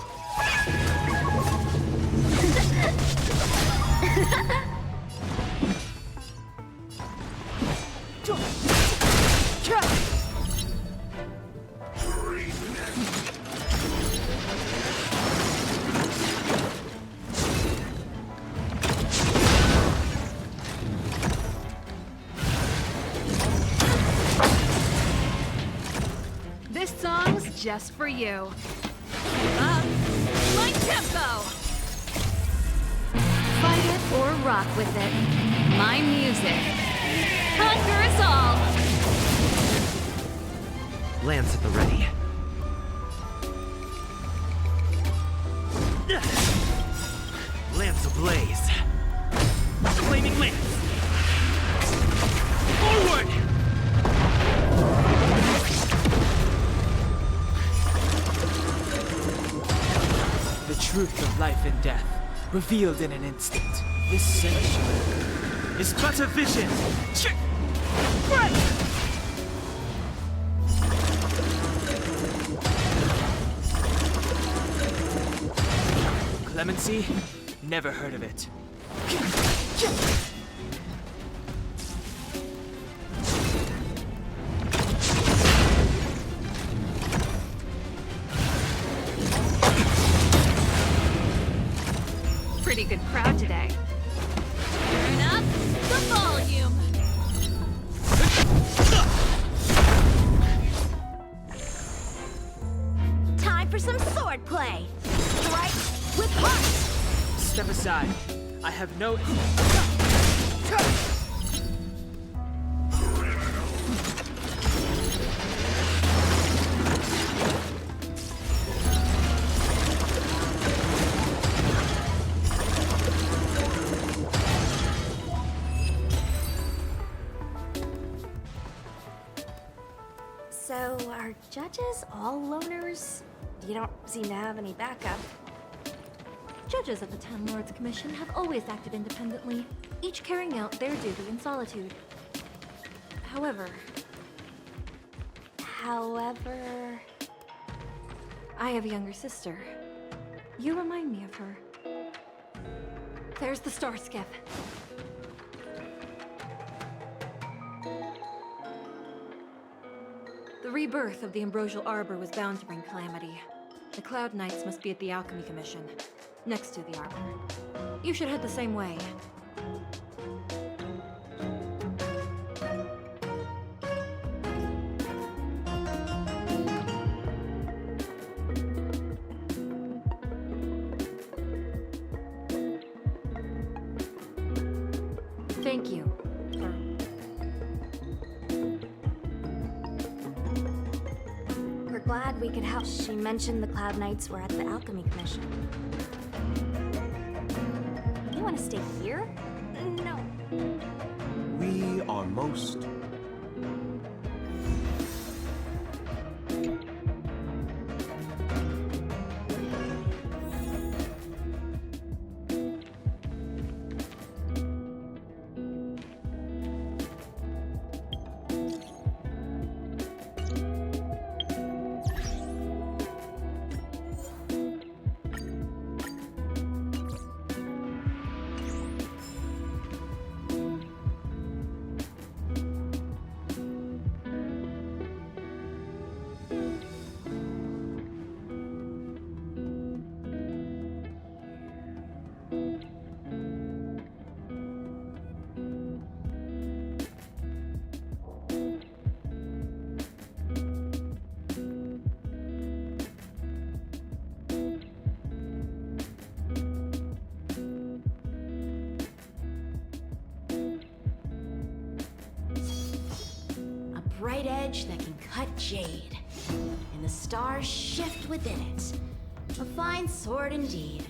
This song's just for you. Keep up. My tempo! Fight it or rock with it. My music. Conquer us all! Lance at the ready. Lance ablaze. Flaming lance. Forward! The truth of life and death, revealed in an instant. This sanctuary is but a vision. Clemency? Never heard of it. Pretty good crowd today. Turn up the volume. Time for some swordplay. Strike with heart. Step aside. I have no... So, are judges all loners? You don't seem to have any backup. Judges of the Ten Lords Commission have always acted independently, each carrying out their duty in solitude. However, I have a younger sister. You remind me of her. There's the star skiff. The rebirth of the Ambrosial Arbor was bound to bring calamity. The Cloud Knights must be at the Alchemy Commission, next to the Arbor. You should head the same way. Thank you. We're glad we could help. She mentioned the Cloud Knights were at the Alchemy Commission. You want to stay here? No. We are most... bright edge that can cut jade, and the stars shift within it. A fine sword indeed.